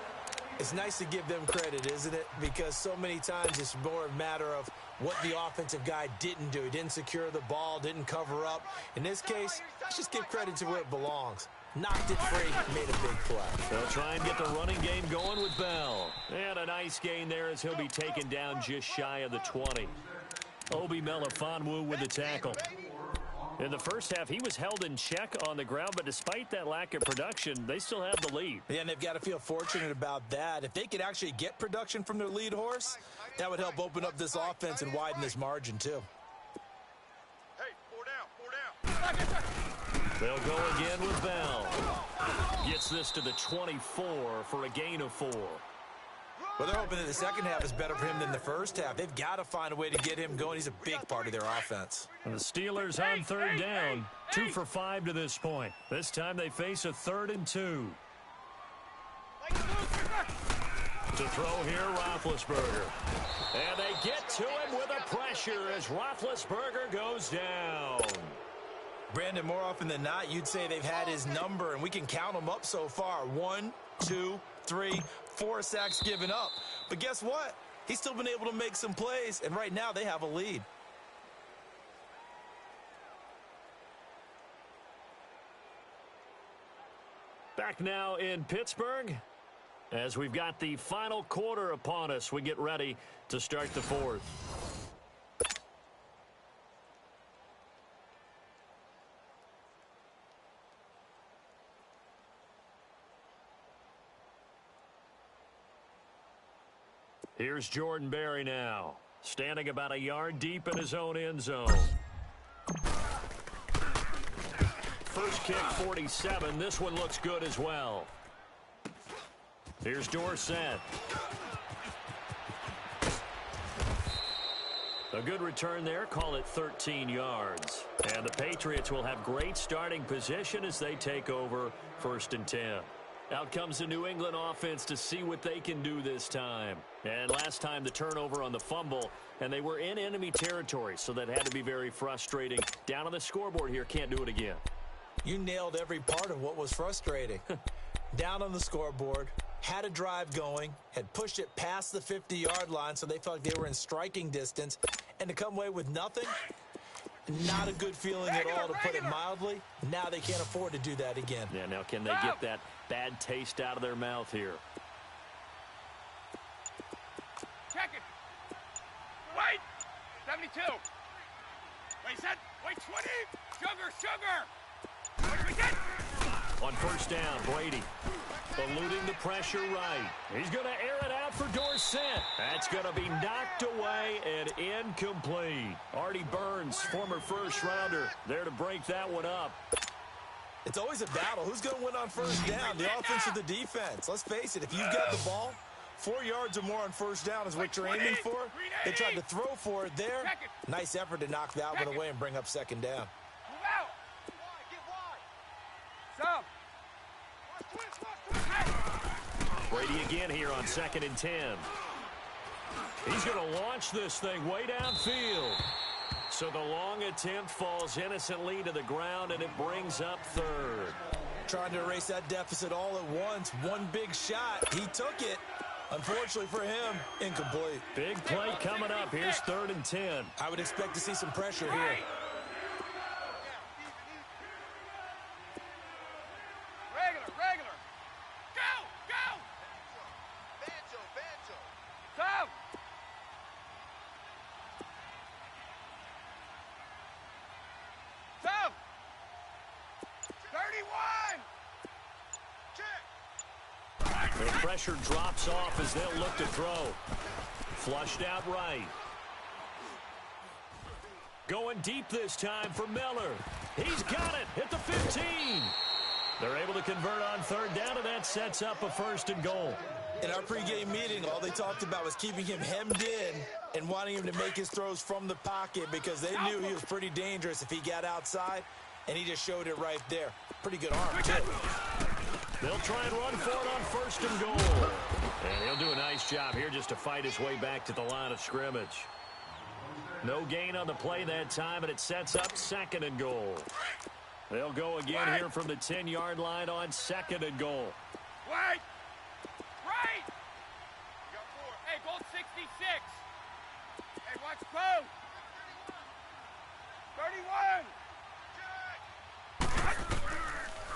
It's nice to give them credit, isn't it? Because so many times it's more a matter of what the offensive guy didn't do. He didn't secure the ball, didn't cover up. In this case, let's just give credit to where it belongs. Knocked it free, made a big play. They'll try and get the running game going with Bell. And a nice gain there as he'll be taken down just shy of the 20. Obi Melifonwu with the tackle. In the first half, he was held in check on the ground, but despite that lack of production, they still have the lead. Yeah, and they've got to feel fortunate about that. If they could actually get production from their lead horse, that would help open up this offense and widen this margin, too. Hey, 4 down. They'll go again with Bell. Gets this to the 24 for a gain of 4. Well, they're hoping that the second half is better for him than the first half. They've got to find a way to get him going. He's a big part of their offense. And the Steelers on third down, 2 for 5 to this point. This time they face a 3rd and 2. To throw here, Roethlisberger. And they get to him with a pressure as Roethlisberger goes down. Brandon, more often than not, you'd say they've had his number, and we can count them up so far. 1, 2, 3, 4 sacks given up. But guess what? He's still been able to make some plays, and right now they have a lead. Back now in Pittsburgh. As we've got the final quarter upon us, we get ready to start the fourth. Here's Jordan Berry now, standing about a yard deep in his own end zone. First kick, 47. This one looks good as well. Here's Dorsett. A good return there. Call it 13 yards. And the Patriots will have great starting position as they take over 1st and 10. Out comes the New England offense to see what they can do this time. And last time the turnover on the fumble, and they were in enemy territory, so that had to be very frustrating. Down on the scoreboard here, can't do it again. You nailed every part of what was frustrating. Down on the scoreboard, had a drive going, had pushed it past the 50-yard line so they felt like they were in striking distance, and to come away with nothing, not a good feeling at all, to put it mildly. Now they can't afford to do that again. Yeah, now can they get that bad taste out of their mouth here? Check it. Wait. 72. Wait, set. Wait, 20. Sugar. Wait, we get. On first down, Brady eluding the pressure right. He's going to air it out for Dorsett. That's going to be knocked away and incomplete. Artie Burns, former first-rounder, there to break that one up. It's always a battle. Who's going to win on first down, the offense or the defense? Let's face it, if you've got the ball, 4 yards or more on first down is what you're aiming for. They tried to throw for it there. Nice effort to knock that one away and bring up second down. Move out. Get wide. Some. Brady again here on 2nd and 10. He's going to launch this thing way downfield. So the long attempt falls innocently to the ground, and it brings up 3rd. Trying to erase that deficit all at once. One big shot. He took it. Unfortunately for him, incomplete. Big play coming up. Here's 3rd and 10. I would expect to see some pressure here. Regular. Go. Banjo. Some. Some. 31. Check. The pressure drops off as they'll look to throw. Flushed out right. Going deep this time for Miller. He's got it at the 15. They're able to convert on 3rd down, and that sets up a 1st and goal. In our pregame meeting, all they talked about was keeping him hemmed in and wanting him to make his throws from the pocket because they knew he was pretty dangerous if he got outside, and he just showed it right there. Pretty good arm, too. They'll try and run for it on first and goal. And he'll do a nice job here just to fight his way back to the line of scrimmage. No gain on the play that time, and it sets up second and goal. They'll go again here from the 10-yard line on second and goal. Right! Right! You got 4. Hey, goal 66. Hey, watch both. 31.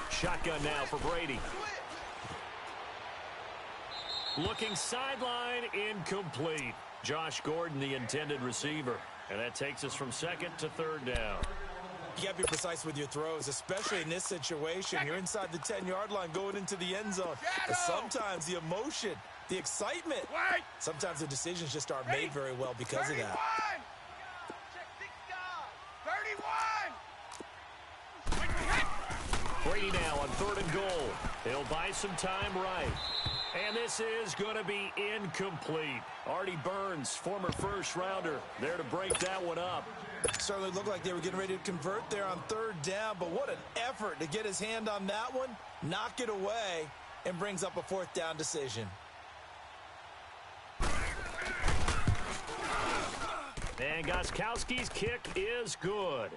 Shotgun now for Brady. Looking sideline, incomplete. Josh Gordon, the intended receiver. And that takes us from second to third down. You got to be precise with your throws, especially in this situation. You're inside the 10-yard line going into the end zone. But sometimes the emotion, the excitement, sometimes the decisions just aren't made very well because of that. 31! Brady now on third and goal. He'll buy some time right. And this is going to be incomplete. Artie Burns, former first-rounder, there to break that one up. Certainly looked like they were getting ready to convert there on third down, but what an effort to get his hand on that one, knock it away, and brings up a fourth down decision. And Gostkowski's kick is good.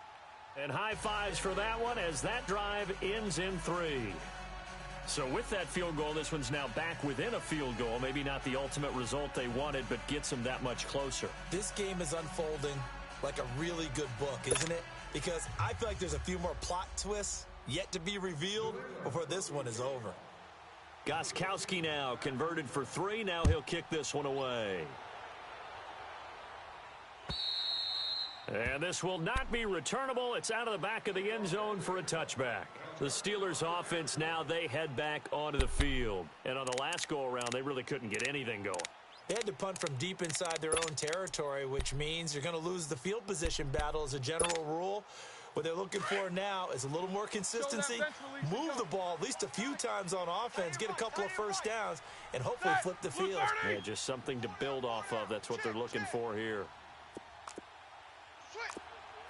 And high fives for that one as that drive ends in 3. So with that field goal, this one's now back within a field goal. Maybe not the ultimate result they wanted, but gets them that much closer. This game is unfolding like a really good book, isn't it? Because I feel like there's a few more plot twists yet to be revealed before this one is over. Gostkowski now converted for 3. Now he'll kick this one away. And this will not be returnable. It's out of the back of the end zone for a touchback. The Steelers offense now, they head back onto the field. And on the last go-around, they really couldn't get anything going. They had to punt from deep inside their own territory, which means you're going to lose the field position battle as a general rule. What they're looking for now is a little more consistency, move the ball at least a few times on offense, get a couple of first downs, and hopefully flip the field. Yeah, just something to build off of. That's what they're looking for here.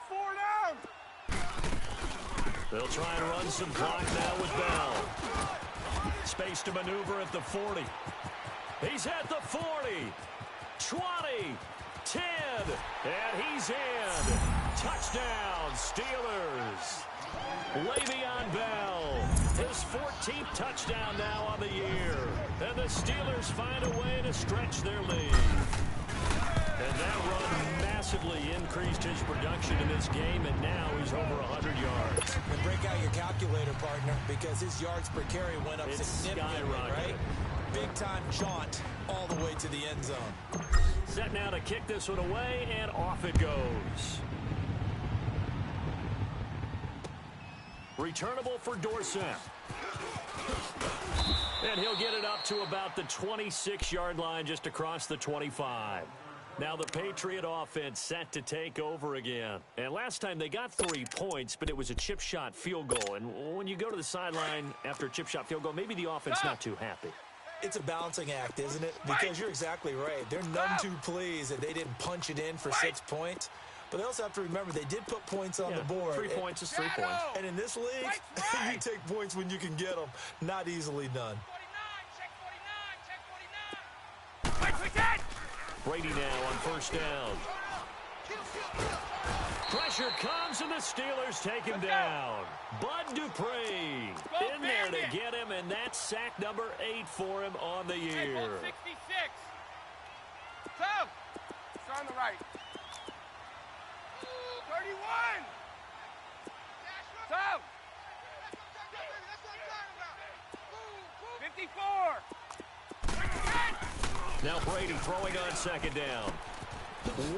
4 down. They'll try and run some clock now with Bell. Space to maneuver at the 40. He's at the 40. 20. 10. And he's in. Touchdown, Steelers. Le'Veon Bell. His 14th touchdown now on the year. And the Steelers find a way to stretch their lead. And that run massively increased his production in this game, and now he's over 100 yards. And break out your calculator, partner, because his yards per carry went up significantly, right? Big-time jaunt all the way to the end zone. Set now to kick this one away, and off it goes. Returnable for Dorsett. And he'll get it up to about the 26-yard line, just across the 25. Now the Patriot offense set to take over again. And last time they got 3 points, but it was a chip shot field goal. And when you go to the sideline after a chip shot field goal, maybe the offense not too happy. It's a balancing act, isn't it? Because you're exactly right. They're none too pleased that they didn't punch it in for 6 points. But they also have to remember they did put points on the board. 3 points is 3 points. And in this league, you take points when you can get them. Not easily done. 49, check 49. Brady now on first down. Pressure comes, and the Steelers take him down. Bud Dupree in there to get him, and that's sack number 8 for him on the year. 66. Tom, it's on the right. 31. Tom. 54. Now Brady throwing on second down.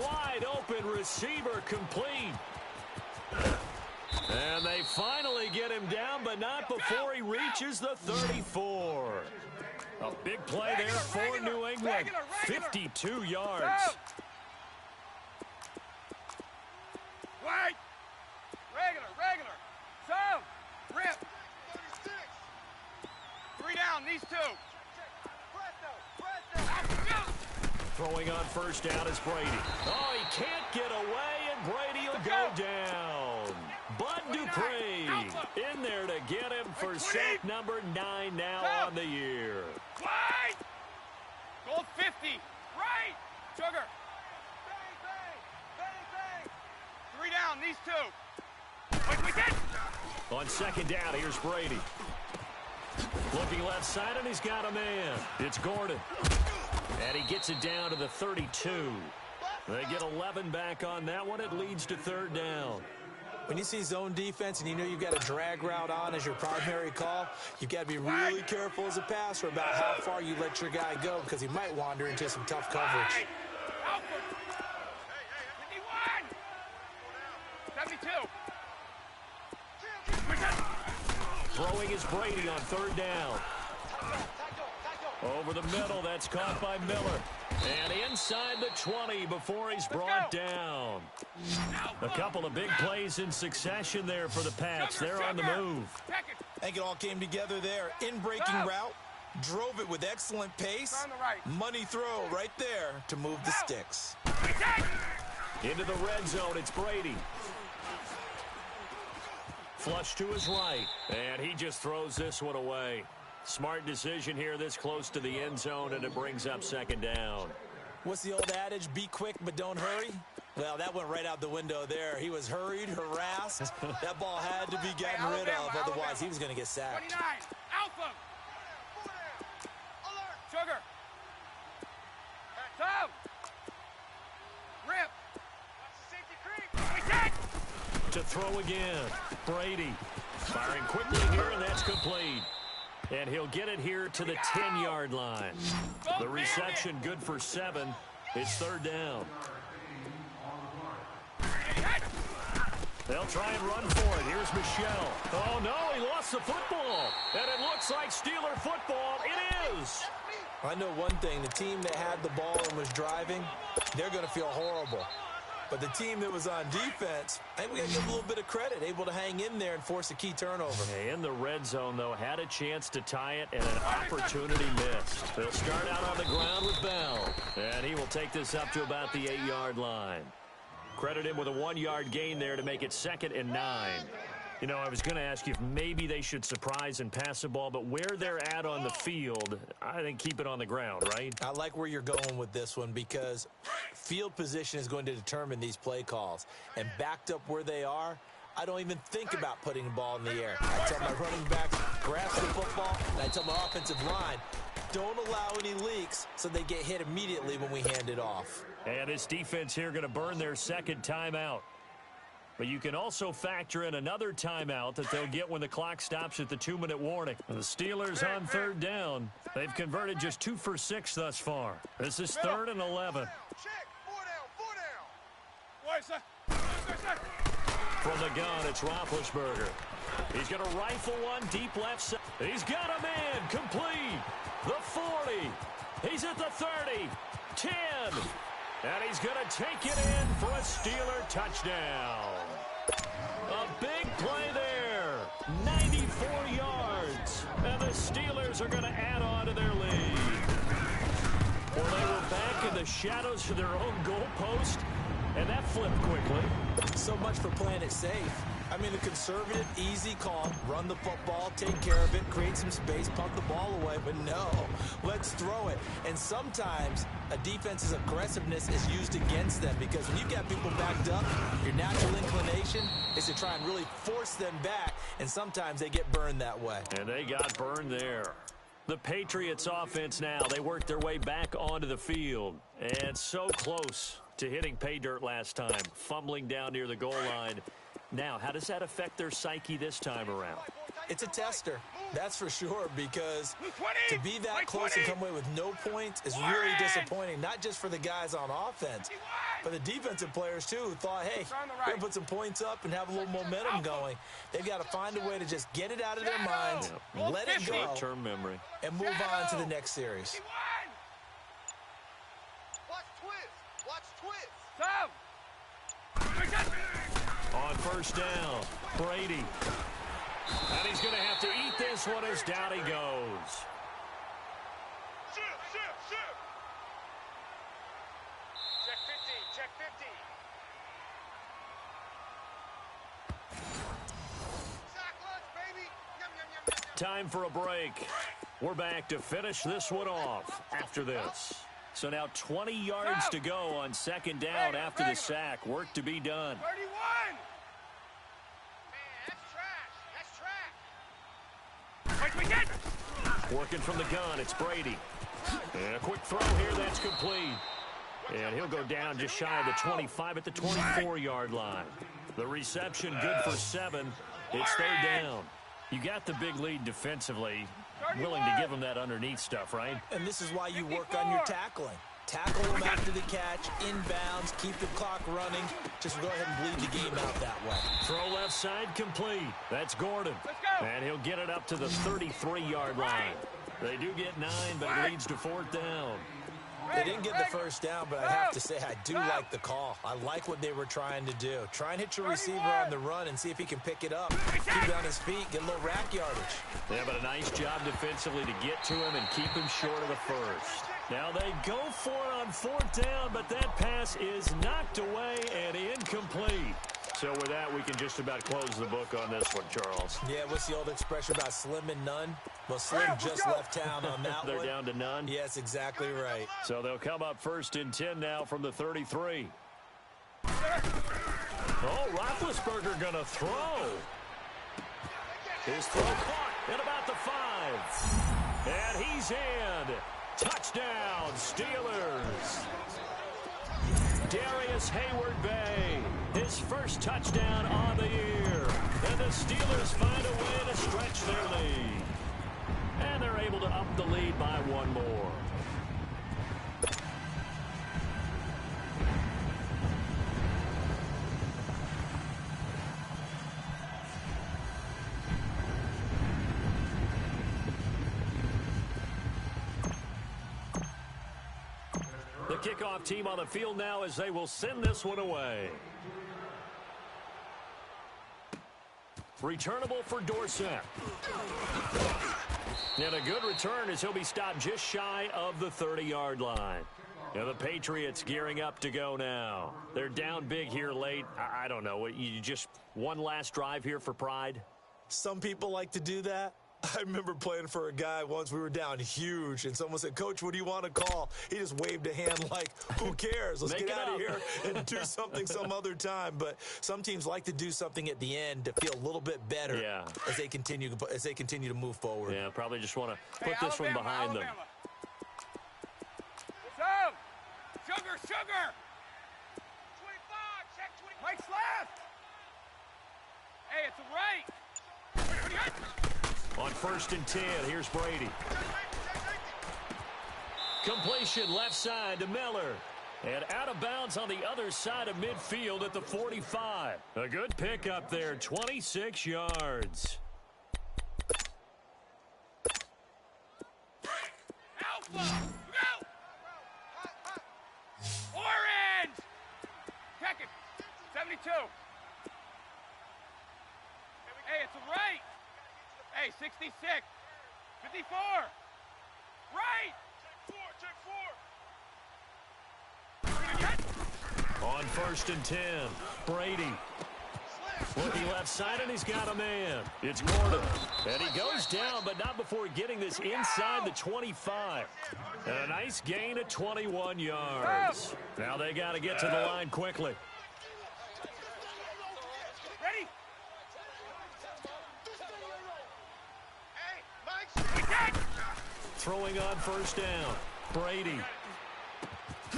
Wide open receiver complete. And they finally get him down, but not before he reaches the 34. A big play there for New England. 52 yards. Wait. Regular. Tom. Rip. 3 down, these 2. Throwing on first down is Brady. Oh, he can't get away, and Brady will go down. Bud Dupree in there to get him for sack number 9 now on the year. Wide! Goal 50. Right! Sugar. Bang, bang, bang, bang. 3 down, these 2. Quick, get! On second down, here's Brady. Looking left side, and he's got a man. It's Gordon. And he gets it down to the 32. They get 11 back on that one. It leads to third down. When you see zone defense and you know you've got a drag route on as your primary call, you've got to be really careful as a passer about how far you let your guy go because he might wander into some tough coverage. 72. Throwing is Brady on third down. Over the middle, that's caught by Miller. And inside the 20 before he's brought down. A couple of big plays in succession there for the Pats. They're on the move. I think it all came together there. In-breaking route, drove it with excellent pace. Money throw right there to move the sticks. Into the red zone, it's Brady. Flush to his right, and he just throws this one away. Smart decision here this close to the end zone, and it brings up second down. What's the old adage, be quick but don't hurry? Well, that went right out the window there. He was hurried, harassed. That ball had to be gotten rid of, otherwise he was going to get sacked. 29, Alpha. Sugar. Tom. Rip. To throw again, Brady. Firing quickly here, and that's complete. And he'll get it here to the 10-yard line. The reception good for 7. It's third down. They'll try and run for it. Here's Michelle. Oh, no, he lost the football. And it looks like Steeler football. It is. I know one thing. The team that had the ball and was driving, they're going to feel horrible. But the team that was on defense, I think we got to give a little bit of credit, able to hang in there and force a key turnover. In the red zone, though, had a chance to tie it, and an opportunity missed. They'll start out on the ground with Bell, and he will take this up to about the 8-yard line. Credit him with a 1-yard gain there to make it 2nd and 9. You know, I was going to ask you if maybe they should surprise and pass the ball, but where they're at on the field, I think keep it on the ground, right? I like where you're going with this one because field position is going to determine these play calls. And backed up where they are, I don't even think about putting the ball in the air. I tell my running backs, grasp the football, and I tell my offensive line, don't allow any leaks so they get hit immediately when we hand it off. And this defense here going to burn their second timeout. But you can also factor in another timeout that they'll get when the clock stops at the 2-minute warning. The Steelers on third down. They've converted just 2 for 6 thus far. This is 3rd and 11. From the gun, it's Roethlisberger. He's going to rifle one deep left side. He's got a man complete. The 40. He's at the 30. 10. And he's going to take it in for a Steeler touchdown. A big play there. 94 yards. And the Steelers are going to add on to their lead. Well, they were back in the shadows of their own goalpost, and that flipped quickly. So much for playing it safe. I mean, the conservative, easy call, run the football, take care of it, create some space, punt the ball away. But no, let's throw it. And sometimes a defense's aggressiveness is used against them because when you've got people backed up, your natural inclination is to try and really force them back, and sometimes they get burned that way. And they got burned there. The Patriots offense now, they worked their way back onto the field. And so close to hitting pay dirt last time, fumbling down near the goal line. Now, how does that affect their psyche this time around? It's a tester, that's for sure, because to be that close and come away with no points is really disappointing, not just for the guys on offense, but the defensive players, too, who thought, hey, we're going to put some points up and have a little momentum going. They've got to find a way to just get it out of their minds, let it go, short-term memory, and move on to the next series. Watch twist. Watch twist. Tom. On first down, Brady. And he's going to have to eat this one as down he goes. Check 50. Check Time for a break. We're back to finish this one off after this. So now 20 yards to go on second down after the sack. Work to be done. 31! Man, that's trash. That's trash. Wait, Working from the gun, it's Brady. And a quick throw here, that's complete. And he'll go down just shy of the 25 at the 24-yard line. The reception good for 7. It's third down. You got the big lead defensively. Willing to give them that underneath stuff, right? And this is why you work on your tackling. Tackle them after the catch, inbounds, keep the clock running. Just go ahead and bleed the game out that way. Throw left side complete. That's Gordon. And he'll get it up to the 33-yard line. They do get 9, but it leads to fourth down. They didn't get the first down, but I have to say I do like the call. I like what they were trying to do. Try and hit your receiver on the run and see if he can pick it up. Keep it on his feet, get a little rack yardage. Yeah, but a nice job defensively to get to him and keep him short of the first. Now they go for it on fourth down, but that pass is knocked away and incomplete. So with that, we can just about close the book on this one, Charles. Yeah, what's the old expression about slim and none? Well, Slim just left town on that They're one. down to none? Yes, exactly right. So they'll come up first and 10 now from the 33. Oh, Roethlisberger going to throw. His throw caught at about the 5. And he's in. Touchdown, Steelers. Darius Hayward-Bay, his first touchdown on the year. And the Steelers find a way to stretch their lead. And they're able to up the lead by one more. The kickoff team on the field now as they will send this one away. Returnable for Dorsett. And a good return as he'll be stopped just shy of the 30-yard line. And the Patriots gearing up to go now. They're down big here late. I don't know. You just one last drive here for pride? Some people like to do that. I remember playing for a guy once. We were down huge, and someone said, "Coach, what do you want to call?" He just waved a hand like, who cares? Let's get out of here and do something some other time. But some teams like to do something at the end to feel a little bit better as they continue to move forward. Yeah, probably just want to put this one behind them. So, Sugar! 25, check 25. Mike's left. Hey, it's a right. On first and 10, here's Brady. Completion left side to Miller. And out of bounds on the other side of midfield at the 45. A good pickup there, 26 yards. Alpha! Go! Orange! Check it. 72. Hey, it's a right. Hey, 66. 54. Right. Check 4. On first and 10, Brady. Looking left side, and he's got a man. It's Gordon. And he goes down, but not before getting this inside the 25. And a nice gain of 21 yards. Now they got to get to the line quickly. Ready? Throwing on first down. Brady.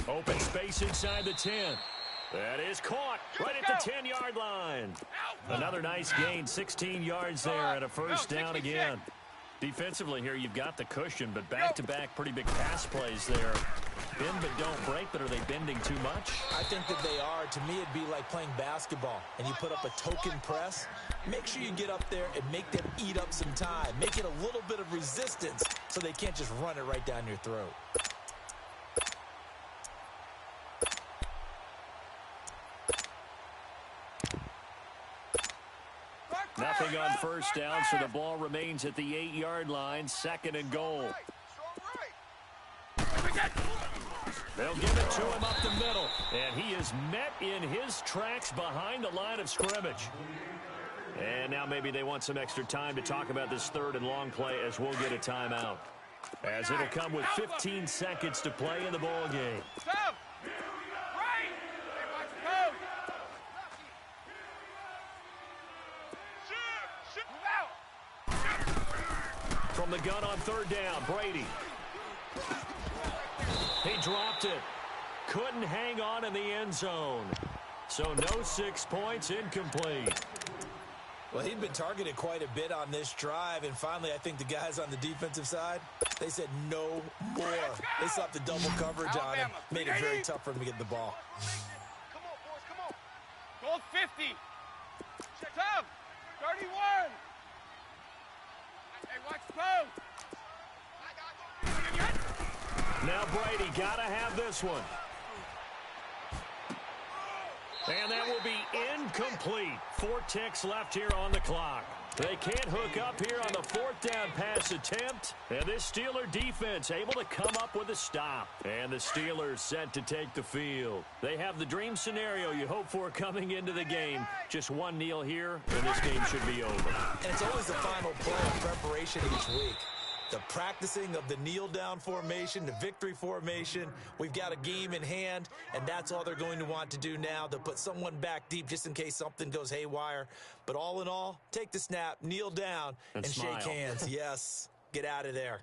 Open space inside the 10. That is caught right at the 10-yard line. Another nice gain, 16 yards there and a first down again. Defensively here, you've got the cushion, but back-to-back pretty big pass plays there. Bend but don't break, but are they bending too much? I think that they are. To me, it'd be like playing basketball, and you put up a token press. Make sure you get up there and make them eat up some time. Make it a little bit of resistance so they can't just run it right down your throat. Nothing on first down, so the ball remains at the 8-yard line, second and goal. They'll give it to him up the middle, and he is met in his tracks behind the line of scrimmage. And now maybe they want some extra time to talk about this third and long play as we'll get a timeout. As it'll come with 15 seconds to play in the ball game. Stop! Right! Hey, watch the code! Shoot! Move out! From the gun on third down, Brady. He dropped it. Couldn't hang on in the end zone. So no 6 points, incomplete. Well, he'd been targeted quite a bit on this drive, and finally I think the guys on the defensive side, they said no more. They slapped the double coverage on him, made it very tough for him to get the ball. Come on, boys, come on. Goal 50. Tom, 31. Hey, watch the post. Now Brady got to have this one. And that will be incomplete. 4 ticks left here on the clock. They can't hook up here on the 4th down pass attempt. And this Steeler defense able to come up with a stop. And the Steelers set to take the field. They have the dream scenario you hope for coming into the game. Just one kneel here, and this game should be over. And it's always the final play of preparation each week. The practicing of the kneel-down formation, the victory formation. We've got a game in hand, and that's all they're going to want to do now. They'll put someone back deep just in case something goes haywire. But all in all, take the snap, kneel down, and smile. shake hands. Yes, get out of there.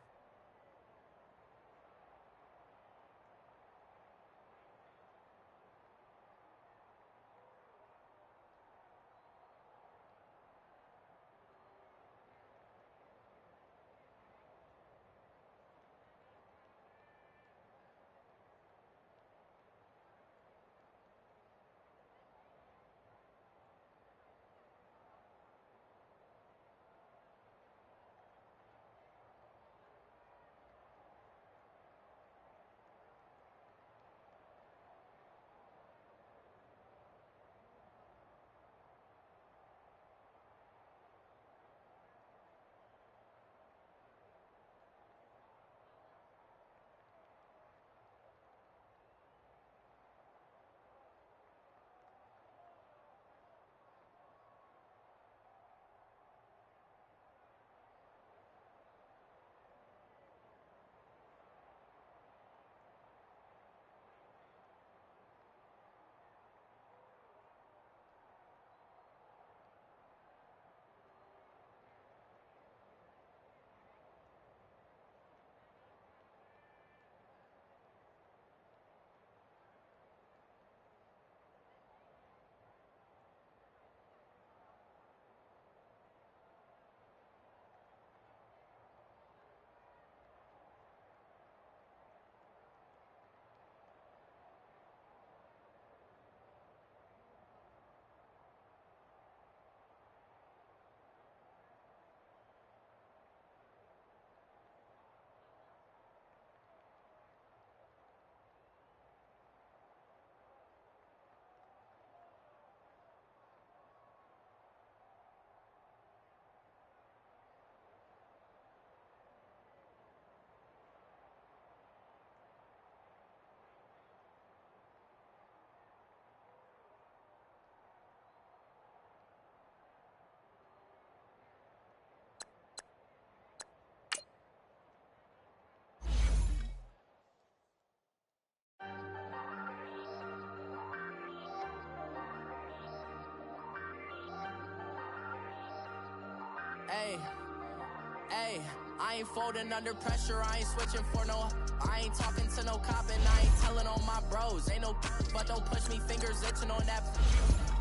Hey, I ain't folding under pressure, I ain't switching for no. I ain't talking to no cop and I ain't telling on my bros. Ain't no but don't push me, fingers itching on that.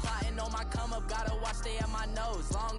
Plotting on my come up, gotta watch they at my nose. Long